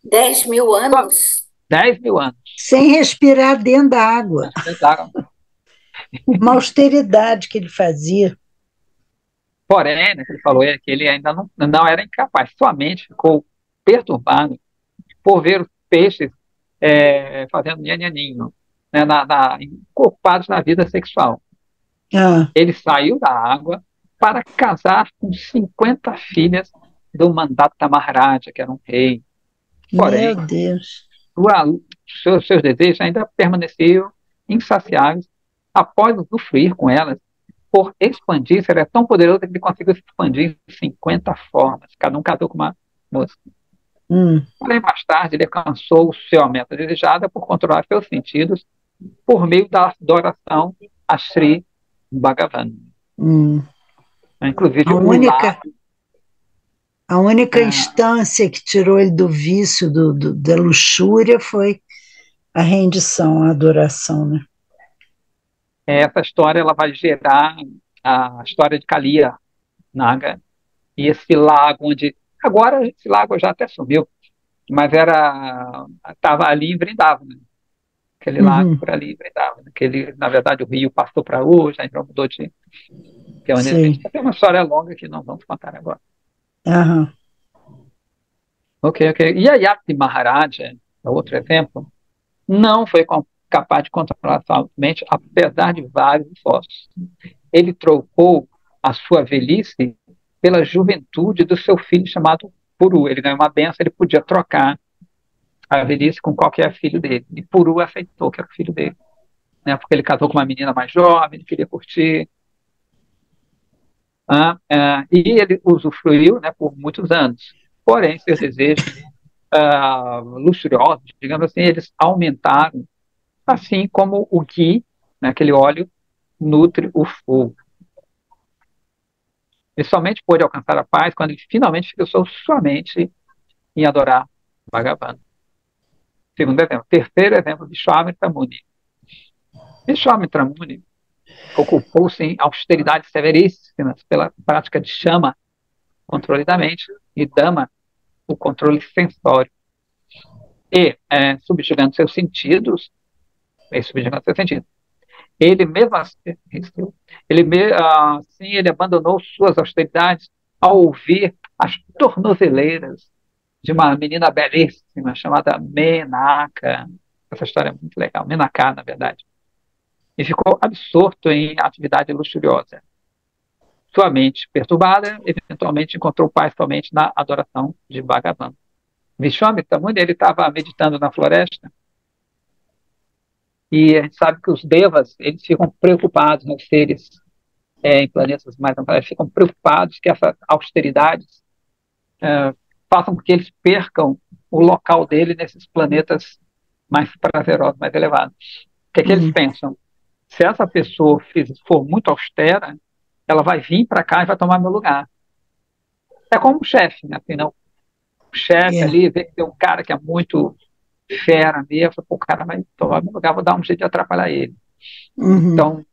10.000 Só anos? 10 mil anos. Sem respirar dentro da água. Uma austeridade que ele fazia. Porém, né, que ele falou é que ele ainda não era incapaz, sua mente ficou perturbada por ver os peixes fazendo nhanhaninho, né, ocupados na vida sexual. Ah, Ele saiu da água para casar com 50 filhas do Mandatta Maharaja, que era um rei. meu Porém, Deus. seus desejos ainda permaneciam insaciáveis após usufruir com elas. Por expandir, ele é tão poderoso que ele conseguiu se expandir em 50 formas. Cada um casou com uma moça. Hum, Porém, mais tarde, ele alcançou sua meta desejada por controlar seus sentidos por meio da adoração a Sri Bhagavan. hum. Inclusive, A o única, lado. a única instância que tirou ele do vício, da luxúria, foi a rendição, a adoração, né? Essa história ela vai gerar a história de Kalia Naga e esse lago onde. Agora, esse lago já até sumiu, mas estava ali em Vrindavan, né? Aquele lago Uhum, por ali em Vrindavan. Na verdade, o rio passou para hoje, aí mudou de. Que é onde a gente sim. tem uma história longa que não vamos contar agora. Aham. Ok, ok. E a Yapti Maharaja, outro exemplo, não foi capaz de controlar sua mente, apesar de vários esforços. Ele trocou a sua velhice pela juventude do seu filho chamado Puru. Ele ganhou uma benção, ele podia trocar a velhice com qualquer filho dele. E Puru aceitou que era o filho dele, né? Porque ele casou com uma menina mais jovem, ele queria curtir. E ele usufruiu, né, por muitos anos. Porém, seus desejos luxuriosos, digamos assim, eles aumentaram, assim como o ghee, né, aquele óleo, nutre o fogo. Ele somente pôde alcançar a paz quando ele finalmente fixou sua mente em adorar Bhagavan. Segundo exemplo. Terceiro exemplo, Vishwamitra Muni. Vishwamitra Muni ocupou-se em austeridades severíssimas pela prática de chama, controle da mente, e Dama, o controle sensório. E, subjugando seus sentidos, ele mesmo assim, ele abandonou suas austeridades ao ouvir as tornozeleiras de uma menina belíssima chamada Menaka. Essa história é muito legal, Menaká, na verdade. E ficou absorto em atividade luxuriosa. Sua mente perturbada, eventualmente encontrou paz somente na adoração de Bhagavan. Vishwamitra Muni, ele estava meditando na floresta, e a gente sabe que os devas, eles ficam preocupados, né, os seres em planetas mais amplos, ficam preocupados que essas austeridades façam com que eles percam o local dele nesses planetas mais prazerosos, mais elevados. O que é que eles pensam? Se essa pessoa for muito austera, ela vai vir para cá e vai tomar meu lugar. É como um chefe, né? Assim, não, o chefe ali vê que tem um cara que é muito fera mesmo, o cara vai tomar meu lugar, vou dar um jeito de atrapalhar ele. Então,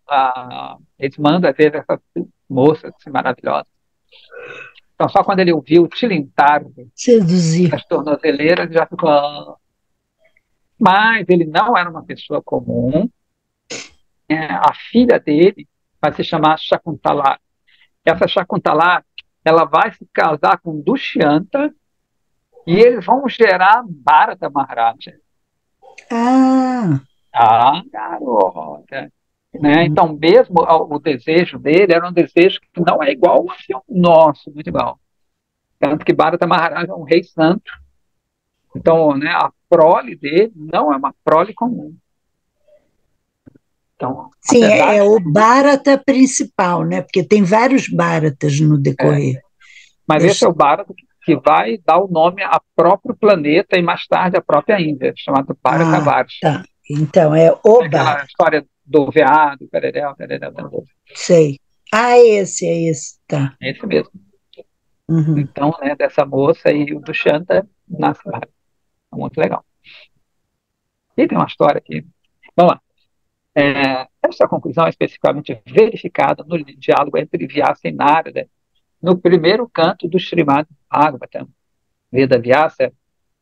eles mandam, às vezes, essas moças assim, maravilhosas. Então, só quando ele ouviu tilintar as tornozeleiras, ele já ficou... Mas ele não era uma pessoa comum. A filha dele vai se chamar Shakuntala. Essa Shakuntala, ela vai se casar com Dushyanta e eles vão gerar Bharata Maharaja. Garota! Né? Então, mesmo o desejo dele era um desejo que não é igual ao nosso, muito igual. Tanto que Bharata Maharaja é um rei santo. Então, né, a prole dele não é uma prole comum. Então, sim, é o Bharata principal, né? Porque tem vários Bharatas no decorrer. Mas esse é o Bharata que vai dar o nome ao próprio planeta e mais tarde à própria Índia, chamado Bharatavarsha. Tá. Então, é o Bharata. Aquela história do veado, pererel. Sei. Esse, tá. É esse mesmo. Então, né, dessa moça e o Dushyanta nasce Bharata. É muito legal. E tem uma história aqui. Vamos lá. Essa conclusão é especificamente verificada no diálogo entre Vyasa e Narada, no primeiro canto do Srimad Bhagavatam. Veda Vyasa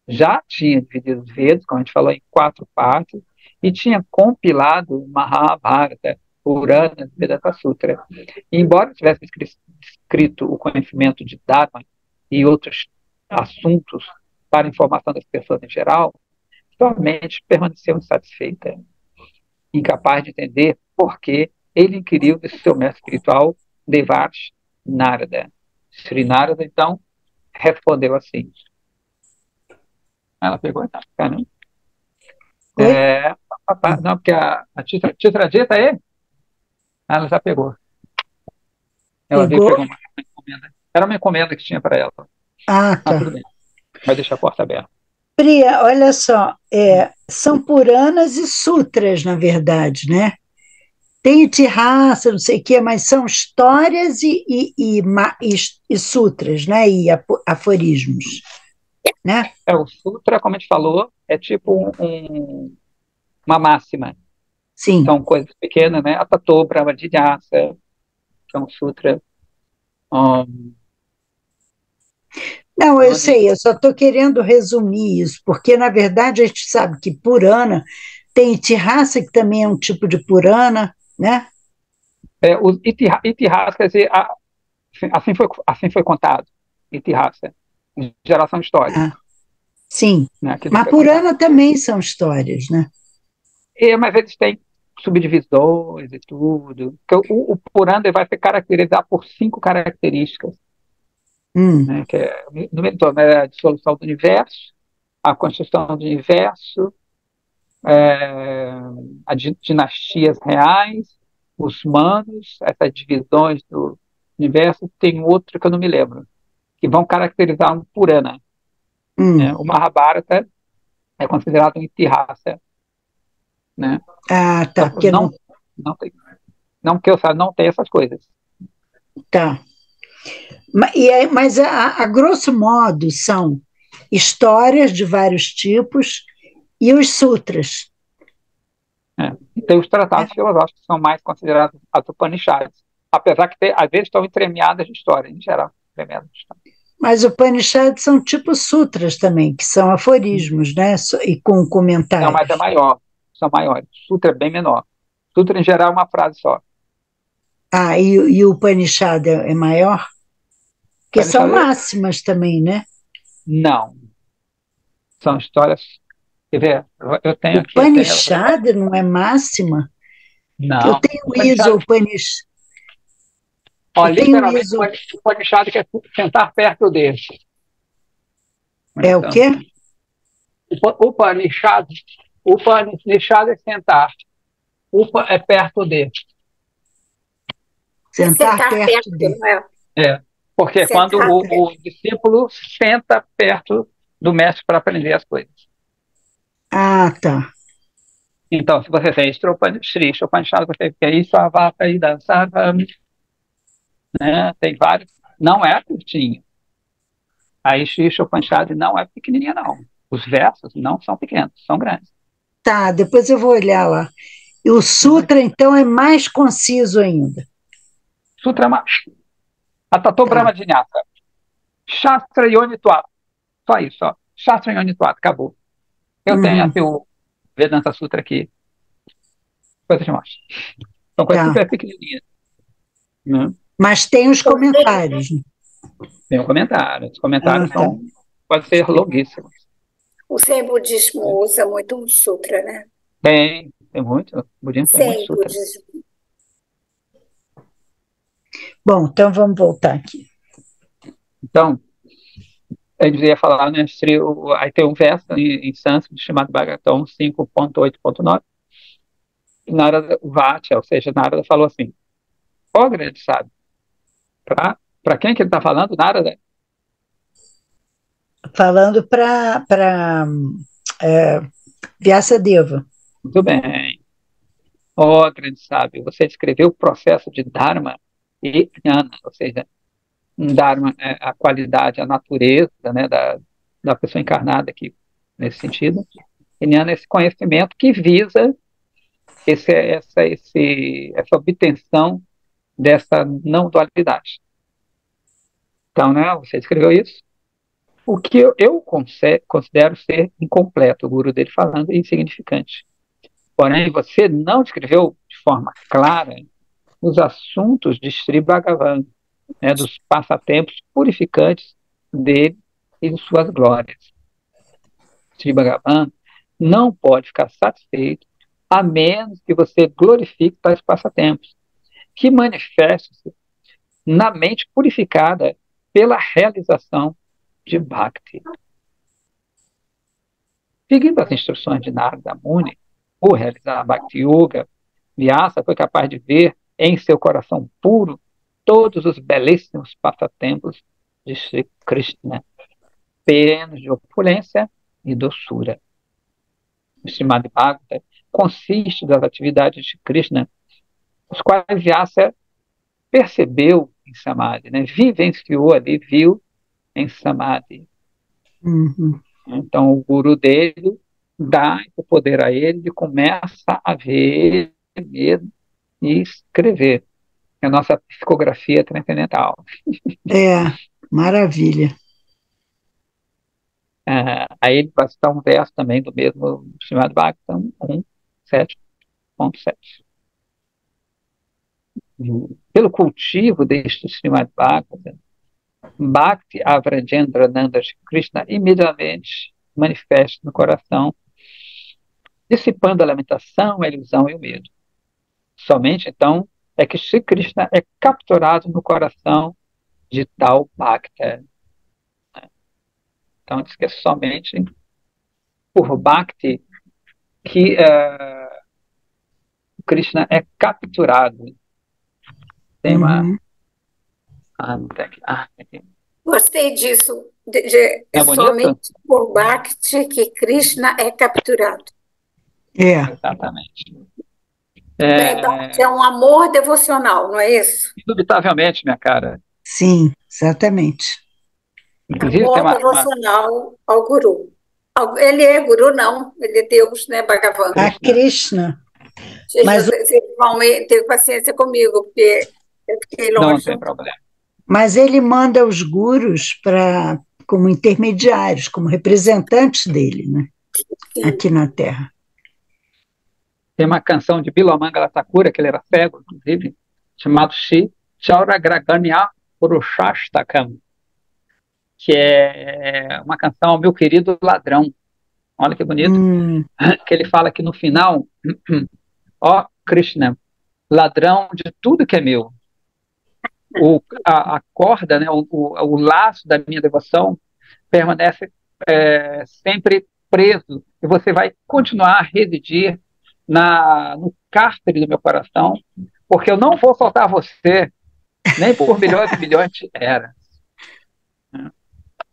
já tinha dividido os Vedas, como a gente falou, em 4 partes, e tinha compilado Mahabharata, Purana, Vedanta Sutra. E, embora tivesse escrito o conhecimento de Dharma e outros assuntos para informação das pessoas em geral, sua mente permaneceu insatisfeita, incapaz de entender por que ele inquiriu de seu mestre espiritual, Devarsh Narada. Sri Narada, então, respondeu assim. Ela pegou, tá? Não, porque a Titradita aí, ela já pegou. Ela veio pegar uma encomenda. Era uma encomenda que tinha para ela. Tá. Tudo bem. Vai deixar a porta aberta. Priya, olha só, são Puranas e Sutras, na verdade, né? Tem Itihasa, não sei o quê, mas são histórias e sutras, né? E aforismos, né? O sutra, como a gente falou, é tipo uma máxima. Sim. São coisas pequenas, né? Atato, Brahmadhyasa, que é um sutra. Não, eu sei, eu só estou querendo resumir isso, porque, na verdade, a gente sabe que Purana tem Itihasa, que também é um tipo de Purana, né? Os Itihasa, quer dizer, assim foi contado, Itihasa, geração histórica. Sim, né, mas Purana também são histórias, né? Mas eles têm subdivisões e tudo. O Purana vai se caracterizar por 5 características. Né, que é, no meio todo, né, a dissolução do universo, a construção do universo, as dinastias reais, os manos, essas divisões do universo. Tem outro que eu não me lembro, que vão caracterizar um Purana. Né? O Mahabharata é considerado um Itihasa. Né? Tá. Porque não que eu saiba, não tem essas coisas. Tá. Mas a grosso modo são histórias de vários tipos e os sutras. E tem os tratados filosóficos que são mais considerados as Upanishads, apesar que às vezes estão entremeadas de história, em geral, entremeadas de história. Mas Upanishads são tipo sutras também, que são aforismos, né? E com Não, mas é comentários. maior. São maiores. Sutra é bem menor. Sutra, em geral, é uma frase só. Ah, e o Upanishad é maior? Porque são Upanishad, máximas também, né? não. São histórias. Quer ver? Eu tenho aqui até. Upanishad não é máxima? Eu Não. tenho Isa Upanishad, Upanishad. ó, Eu tenho literalmente, Isa. o Upanishad quer sentar perto dele. É o Então, quê? Upanishad, Upanishad é sentar. Upa é perto dele. É Sentar sentar perto perto, dele. não é? É. Porque é quando Sentar perto. o discípulo senta perto do mestre para aprender as coisas. Ah, tá. Então, se você tem Sri Upanishad, você tem isso, Avata e Dansara, né? Tem vários. Não é curtinho. Aí Sri Upanishad não é pequenininha, não. Os versos não são pequenos, são grandes. Tá, depois eu vou olhar lá. E o Sutra, então, é mais conciso ainda. Sutra Atato Tá. Brahmajinata. Shastra Yonitwat. Só isso, ó. Shastra Yonitwat, acabou. Eu tenho Uhum, aqui o Vedanta Sutra aqui. Depois eu te mostro. São coisas tá. super pequenininhas. Né? Mas tem os comentários, né? Tem um comentário. Os Ah, comentários tá. são, podem ser longuíssimos. O Zen budismo usa muito o sutra, né? Tem muito. O budismo tem muito Zen sutra. budismo. Bom, então vamos voltar aqui. Então, eu devia falar, né? Aí tem um verso em sânscrito chamado Bhagavatam 5.8.9. E Narada Vatya, ou seja, Narada falou assim: ó grande sábio, para quem que ele está falando? Narada? Falando para Vyasadeva. Muito bem. Ó grande sábio, você descreveu o processo de Dharma e Jnana, ou seja, um Dharma é a qualidade, a natureza, né, da pessoa encarnada aqui, nesse sentido. E Jnana é esse conhecimento que visa essa obtenção dessa não dualidade. Então, né, você escreveu isso. O que eu considero ser incompleto, o guru dele falando, e insignificante. Porém, você não descreveu de forma clara os assuntos de Sri Bhagavan, né, dos passatempos purificantes dele e de suas glórias. Sri Bhagavan não pode ficar satisfeito a menos que você glorifique tais passatempos, que manifestem-se na mente purificada pela realização de Bhakti. Seguindo as instruções de Narada Muni, por realizar Bhakti Yoga, Vyasa foi capaz de ver em seu coração puro todos os belíssimos passatempos de Sri Krishna, plenos de opulência e doçura. O Srimad Bhagavata consiste das atividades de Krishna, os quais Vyasa percebeu em Samadhi, né? Vivenciou ali, viu em Samadhi. Uhum. Então, o guru dele dá o poder a ele e começa a ver mesmo e escrever. É a nossa psicografia transcendental. É, maravilha. Aí ele vai citar um verso também do mesmo chamado Bhagavatam 1.7.7. Pelo cultivo deste Srimad Bhagavatam, Bhakti Avrajendra Nanda Krishna imediatamente manifesta no coração, dissipando a lamentação, a ilusão e o medo. Somente então é que Sri Krishna é capturado no coração de tal Bhakta. Então diz que é somente por Bhakti que Krishna é capturado. Tem uma. Uhum. Aqui. Gostei disso. É bonito? Somente por Bhakti que Krishna é capturado. É, Exatamente. Né? Bhakti é um amor devocional, não é isso? Indubitavelmente, minha cara. sim, exatamente. Inclusive, tem Amor devocional ao Guru. Ele é Guru, não. Ele é Deus, né, Bhagavan? A Krishna. Mas Você teve paciência comigo, porque eu fiquei não tem longe. problema. Mas ele manda os gurus como intermediários, como representantes dele, né? Sim. Aqui na Terra. Tem uma canção de Bilamangala Thakura, que ele era cego, inclusive, chamado Shri Chauragraganya Purushashtakam, que é uma canção Meu Querido Ladrão. Olha que bonito. Que ele fala que no final, ó Krishna, ladrão de tudo que é meu. A corda, né, o laço da minha devoção permanece sempre preso e você vai continuar a residir no cárcere do meu coração, porque eu não vou soltar você nem por milhões e milhões de eras.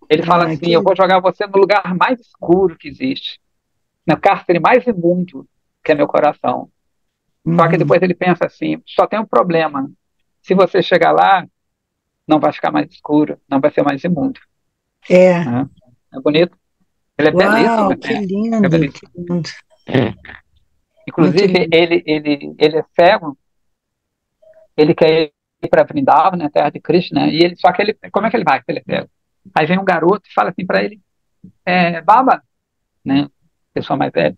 Ele fala assim, eu vou jogar você no lugar mais escuro que existe, no cárcere mais imundo, que é meu coração. Só que depois ele pensa assim, só tem um problema, se você chegar lá, não vai ficar mais escuro, não vai ser mais imundo. É. É bonito. Ele é belíssimo. Que lindo, belíssimo. que lindo. Inclusive, ele é cego, ele quer ir para Vrindavan, né, terra de Krishna, e só que como é que ele vai se ele é cego? Aí vem um garoto e fala assim para ele, Baba, né, pessoa mais velha,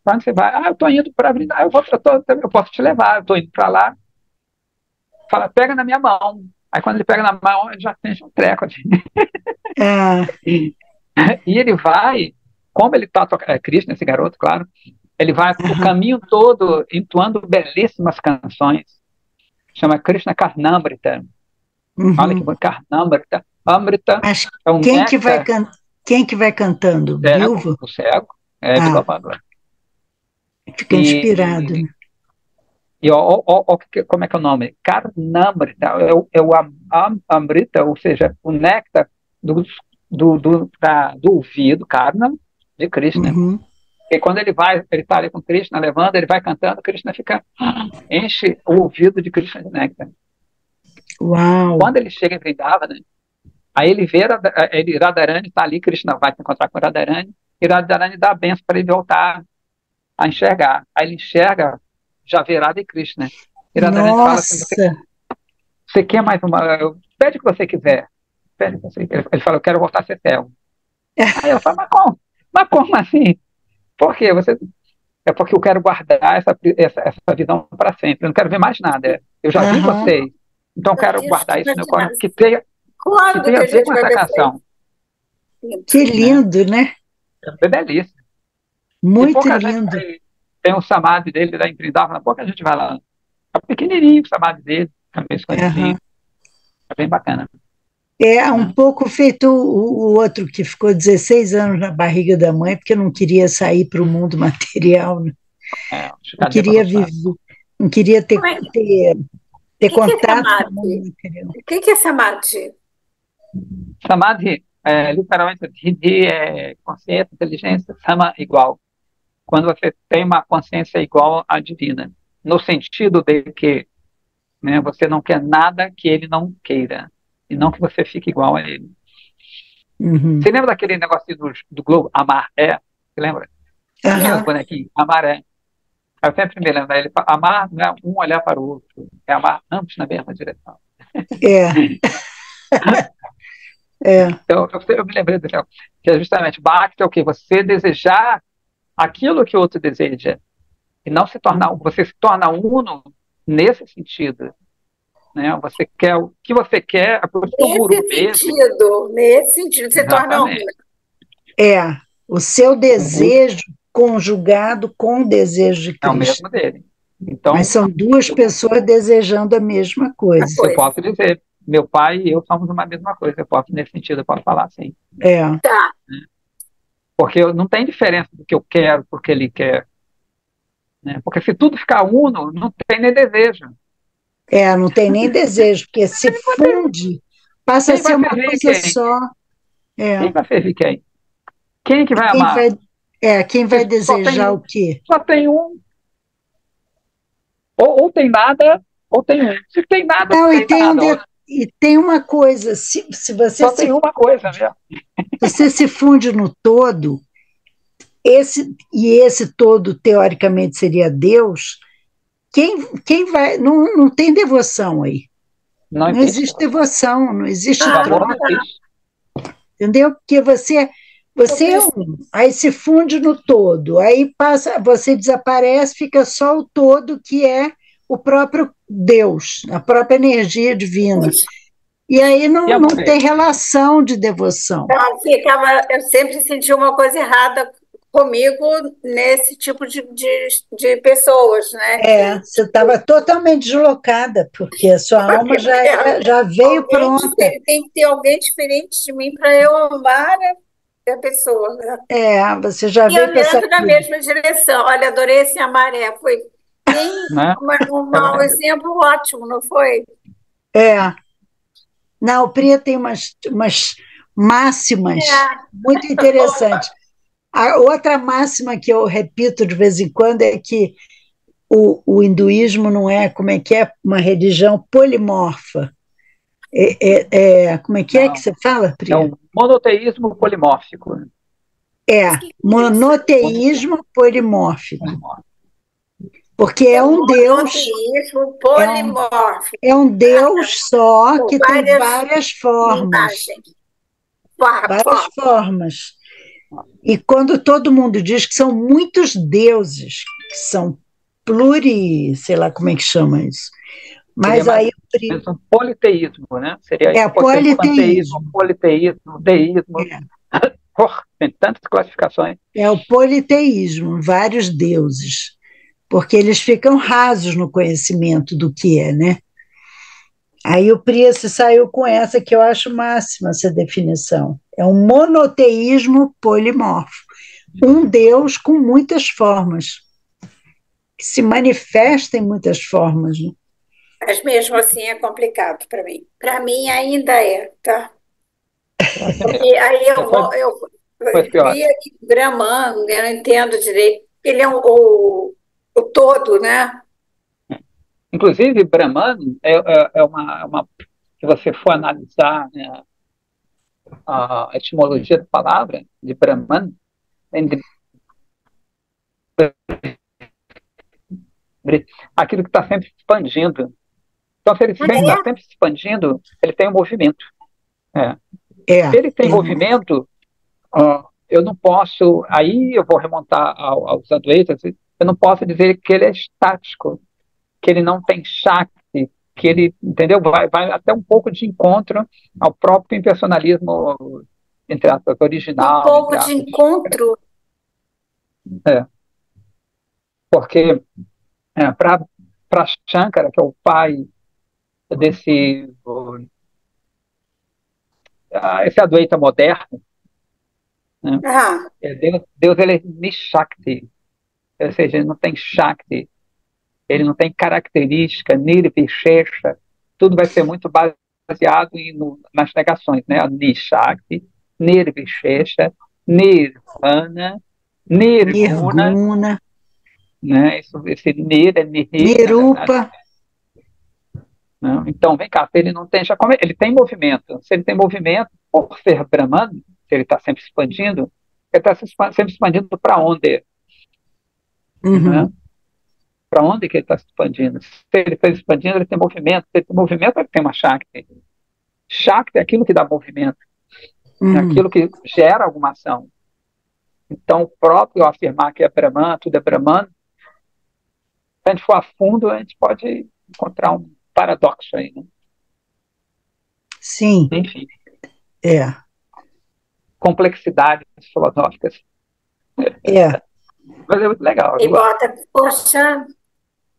para onde você vai? Ah, eu estou indo para Vrindavan, eu posso te levar, eu estou indo para lá. Fala, pega na minha mão. Aí quando ele pega na mão, ele já tem um treco assim. E ele vai, como ele está tocando, Krishna, esse garoto, claro, ele vai o caminho todo entoando belíssimas canções. Chama Krishna Karnamrita. Olha que bom, Karnamrita. Amrita é um quem que vai cantando? Bilva? O cego. Bilva. Fica inspirado. E como é que é o nome? Karnamrita é o Amrita, ou seja, o néctar do ouvido, Karna, de Krishna. E quando ele está ali com Krishna, levando, ele vai cantando, Krishna enche o ouvido de Krishna de néctar. Uau! Quando ele chega em Vrindavan, né, aí ele vê Radharani, está ali, Krishna vai se encontrar com Radharani, e Radharani dá a benção para ele voltar a enxergar. Aí ele enxerga, já vê Radha e Krishna. E Radharani fala assim, você quer mais uma... Pede o que você quiser. Ele fala, eu quero voltar a ser cego. Aí ela fala, mas como assim? Por quê? É porque eu quero guardar essa visão para sempre. Eu não quero ver mais nada. Eu já vi vocês. Então eu quero guardar isso no meu coração. Que tenha a ver com essa canção. Que lindo, né? É belíssimo. Muito lindo. Tem um samadhi dele lá em Vrindavan. Pouca gente vai lá. É pequenininho o samadhi dele. Também escondidinho. É bem bacana. É um pouco feito o outro que ficou 16 anos na barriga da mãe porque não queria sair para o mundo material, né? Não queria viver, não queria ter contato com o mundo material. O que é Samadhi? Samadhi, literalmente, é consciência, inteligência, sama igual. Quando você tem uma consciência igual à divina, no sentido de que, né, você não quer nada que ele não queira. E não que você fique igual a ele. Você lembra daquele negocinho do Globo? Amar é? Você lembra? Aquele bonequinho? Amar é. Eu sempre me lembro dele. Amar não é um olhar para o outro. É amar ambos na mesma direção. Eu me lembrei do céu. Que é justamente, Bhakti é o quê? Você desejar aquilo que o outro deseja. E não se tornar... Você se torna uno nesse sentido. Né? Você quer o que você quer, nesse sentido, você torna um. O seu desejo conjugado com o desejo de Cristo. É o mesmo dele. Então, mas são duas pessoas desejando a mesma coisa. Eu posso dizer, meu pai e eu somos uma mesma coisa. Eu posso, nesse sentido, eu posso falar assim. Tá. Porque não tem diferença do que eu quero porque ele quer. Né? Porque se tudo ficar uno, não tem nem desejo. Não tem nem desejo, porque se funde, passa a ser uma coisa só. Quem vai servir quem? Quem que vai amar? Quem vai desejar o quê? Só tem um. Ou tem nada, ou tem um. Se tem nada, não tem nada. E tem uma coisa, se você só tem uma coisa, né? Você se funde no todo, esse todo, teoricamente, seria Deus. Quem vai... Não tem devoção aí. Não Não existe. existe devoção, não existe O amor troca, não existe. entendeu? Porque você é um, aí se funde no todo, aí passa, você desaparece, fica só o todo, que é o próprio Deus, a própria energia divina. E aí E não, a não mulher? tem relação de devoção. Eu sempre senti uma coisa errada comigo nesse tipo de pessoas, né? Você estava totalmente deslocada, porque a sua alma já veio pronta. Tem que ter alguém diferente de mim para eu amar a pessoa, né? Você já E veio com essa andando na vida. mesma direção. Olha, adorei esse amaré. Foi bem Né? um exemplo ótimo, não foi? É. Não, o Priya tem umas máximas muito interessantes. A outra máxima que eu repito de vez em quando é que o hinduísmo não é, como é que é, uma religião polimorfa. Como é que Não. você fala, É Priya? um monoteísmo polimórfico. Monoteísmo polimórfico. Porque É é um um Deus, monoteísmo é um, polimórfico. é um Deus só Com que tem várias várias formas. imagens. Várias formas. E quando todo mundo diz que são muitos deuses, que são sei lá como é que chama isso. Mas Seria aí mais um politeísmo, né? Seria é tem panteísmo, politeísmo. politeísmo, deísmo. Tem tantas classificações. É o politeísmo, vários deuses, porque eles ficam rasos no conhecimento do que é, né? Aí o Priya se saiu com essa que eu acho máxima, essa definição. É um monoteísmo polimorfo. Um Deus com muitas formas, que se manifesta em muitas formas. Né? Mas mesmo assim é complicado para mim. Para mim ainda é, tá? Porque aí Foi pior. vi aqui o Brahman, eu não entendo direito. Ele é o todo, né? Inclusive, Brahman é uma. Se você for analisar, né, a etimologia da palavra de Brahman, vem de aquilo que está sempre se expandindo. Então, se ele está sempre se expandindo, ele tem um movimento. Se ele tem movimento, eu não posso. Aí eu vou remontar aos Advaitas, eu não posso dizer que ele é estático, que ele não tem Shakti, que ele, entendeu? Vai até um pouco de encontro ao próprio impersonalismo, entre aspas, Um original. pouco de encontro. Porque para Shankara, que é o pai desse esse Advaita moderno, né? Deus ele é Nishakti, ou seja, ele não tem Shakti, ele não tem característica, Nirvishesha, tudo vai ser muito baseado nas negações, né? Nishakti, Nirvishesha, Nirvana, Nirguna, né? Esse Nir é Nihil, Nirupa. Né? Então, vem cá, se ele não tem, ele tem movimento. Se ele tem movimento, por ser Brahman, se ele está sempre expandindo, ele está sempre expandindo para onde? Né? Para onde que ele está se expandindo? Se ele está expandindo, ele tem movimento. Se ele tem movimento, ele tem uma Shakti. Shakti é aquilo que dá movimento, é aquilo que gera alguma ação. Então, o próprio afirmar que é Brahman, tudo é Brahman, se a gente for a fundo, a gente pode encontrar um paradoxo aí. Né? Sim. Enfim. Complexidades filosóficas. Mas é muito legal. E bota, poxa,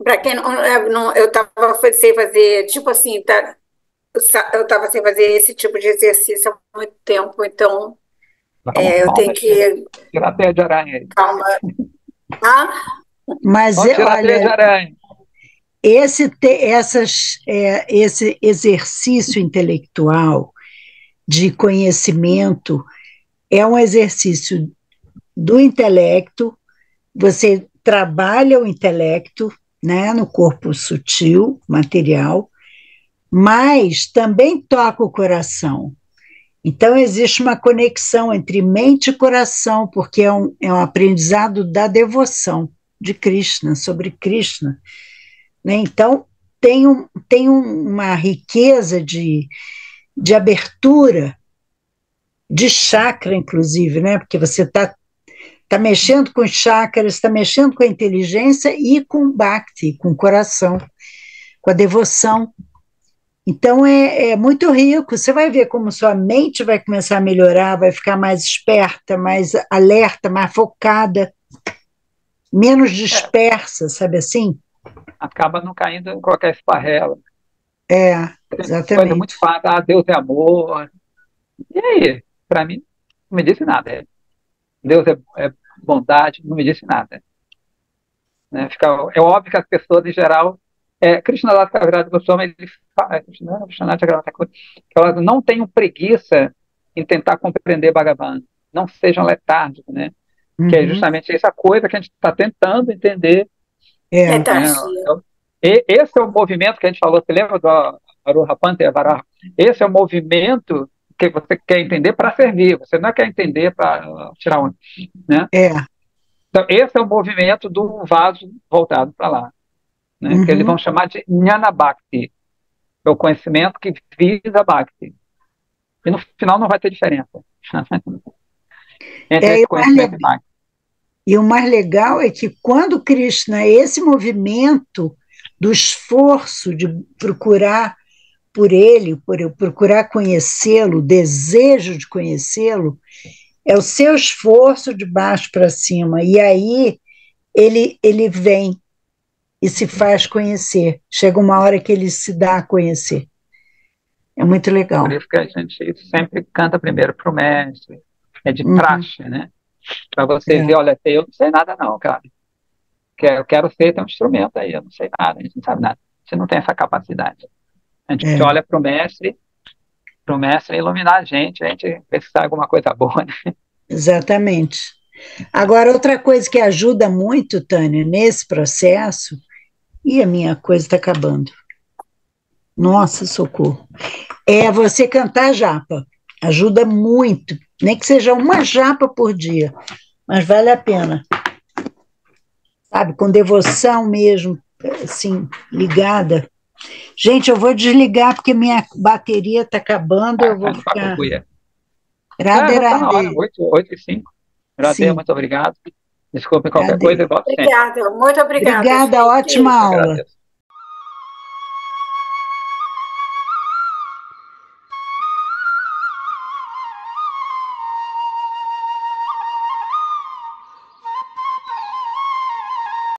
para quem não eu estava sem fazer, tipo assim, eu estava sem fazer esse tipo de exercício há muito tempo, então eu tenho que tirar a teia de aranha aí. Calma. Mas olha, esse exercício intelectual de conhecimento é um exercício do intelecto. Você trabalha o intelecto, né, no corpo sutil, material, mas também toca o coração. Então, existe uma conexão entre mente e coração, porque é um aprendizado da devoção de Krishna, sobre Krishna. Né? Então, tem uma riqueza de abertura, de chakra, inclusive, né? Porque você tá mexendo com os chakras, está mexendo com a inteligência e com o Bhakti, com o coração, com a devoção. Então é muito rico. Você vai ver como sua mente vai começar a melhorar, vai ficar mais esperta, mais alerta, mais focada, menos dispersa, sabe assim? Acaba não caindo em qualquer esparrela. Coisa muito Exatamente. fácil, Deus é amor. E aí? Para mim, não me disse nada. Deus é bondade, não me disse nada. Né? É óbvio que as pessoas, em geral, Krishna Kaviraj Goswami, ele fala, elas não tenham preguiça em tentar compreender Bhagavan, não sejam letárgicos, né? Que é justamente essa coisa que a gente está tentando entender. Letargia. Esse é o movimento que a gente falou, você lembra do Aruha Pante Varaha? Esse é o movimento que você quer entender para servir, você não quer entender para tirar onda, né? Então, esse é o movimento do vaso voltado para lá, né? Que eles vão chamar de Jnana Bhakti, é o conhecimento que visa Bhakti. E no final não vai ter diferença entre esse conhecimento e Bhakti. E o mais legal é que quando Krishna, esse movimento do esforço de procurar por ele, procurar conhecê-lo, o desejo de conhecê-lo, é o seu esforço de baixo para cima. E aí ele vem e se faz conhecer. Chega uma hora que ele se dá a conhecer. É muito legal. Por isso que a gente sempre canta primeiro para o mestre, é de praxe, né? Para você ver, olha, eu não sei nada não, cara. Eu quero ser um instrumento aí, eu não sei nada, a gente não sabe nada. A gente não tem essa capacidade. A gente olha para o mestre iluminar a gente vê se sai alguma coisa boa, né? Exatamente. Agora, outra coisa que ajuda muito, Tânia, nesse processo, e a minha coisa está acabando. Nossa, socorro. É você cantar japa. Ajuda muito. Nem que seja uma japa por dia, mas vale a pena. Sabe, com devoção mesmo, assim, ligada. Gente, eu vou desligar porque minha bateria está acabando, eu vou ficar... Radhe, Radhe. 8h05. Radhe, muito obrigado. Desculpe qualquer coisa, eu volto sempre. Obrigada, muito obrigada. Obrigada, ótima aula.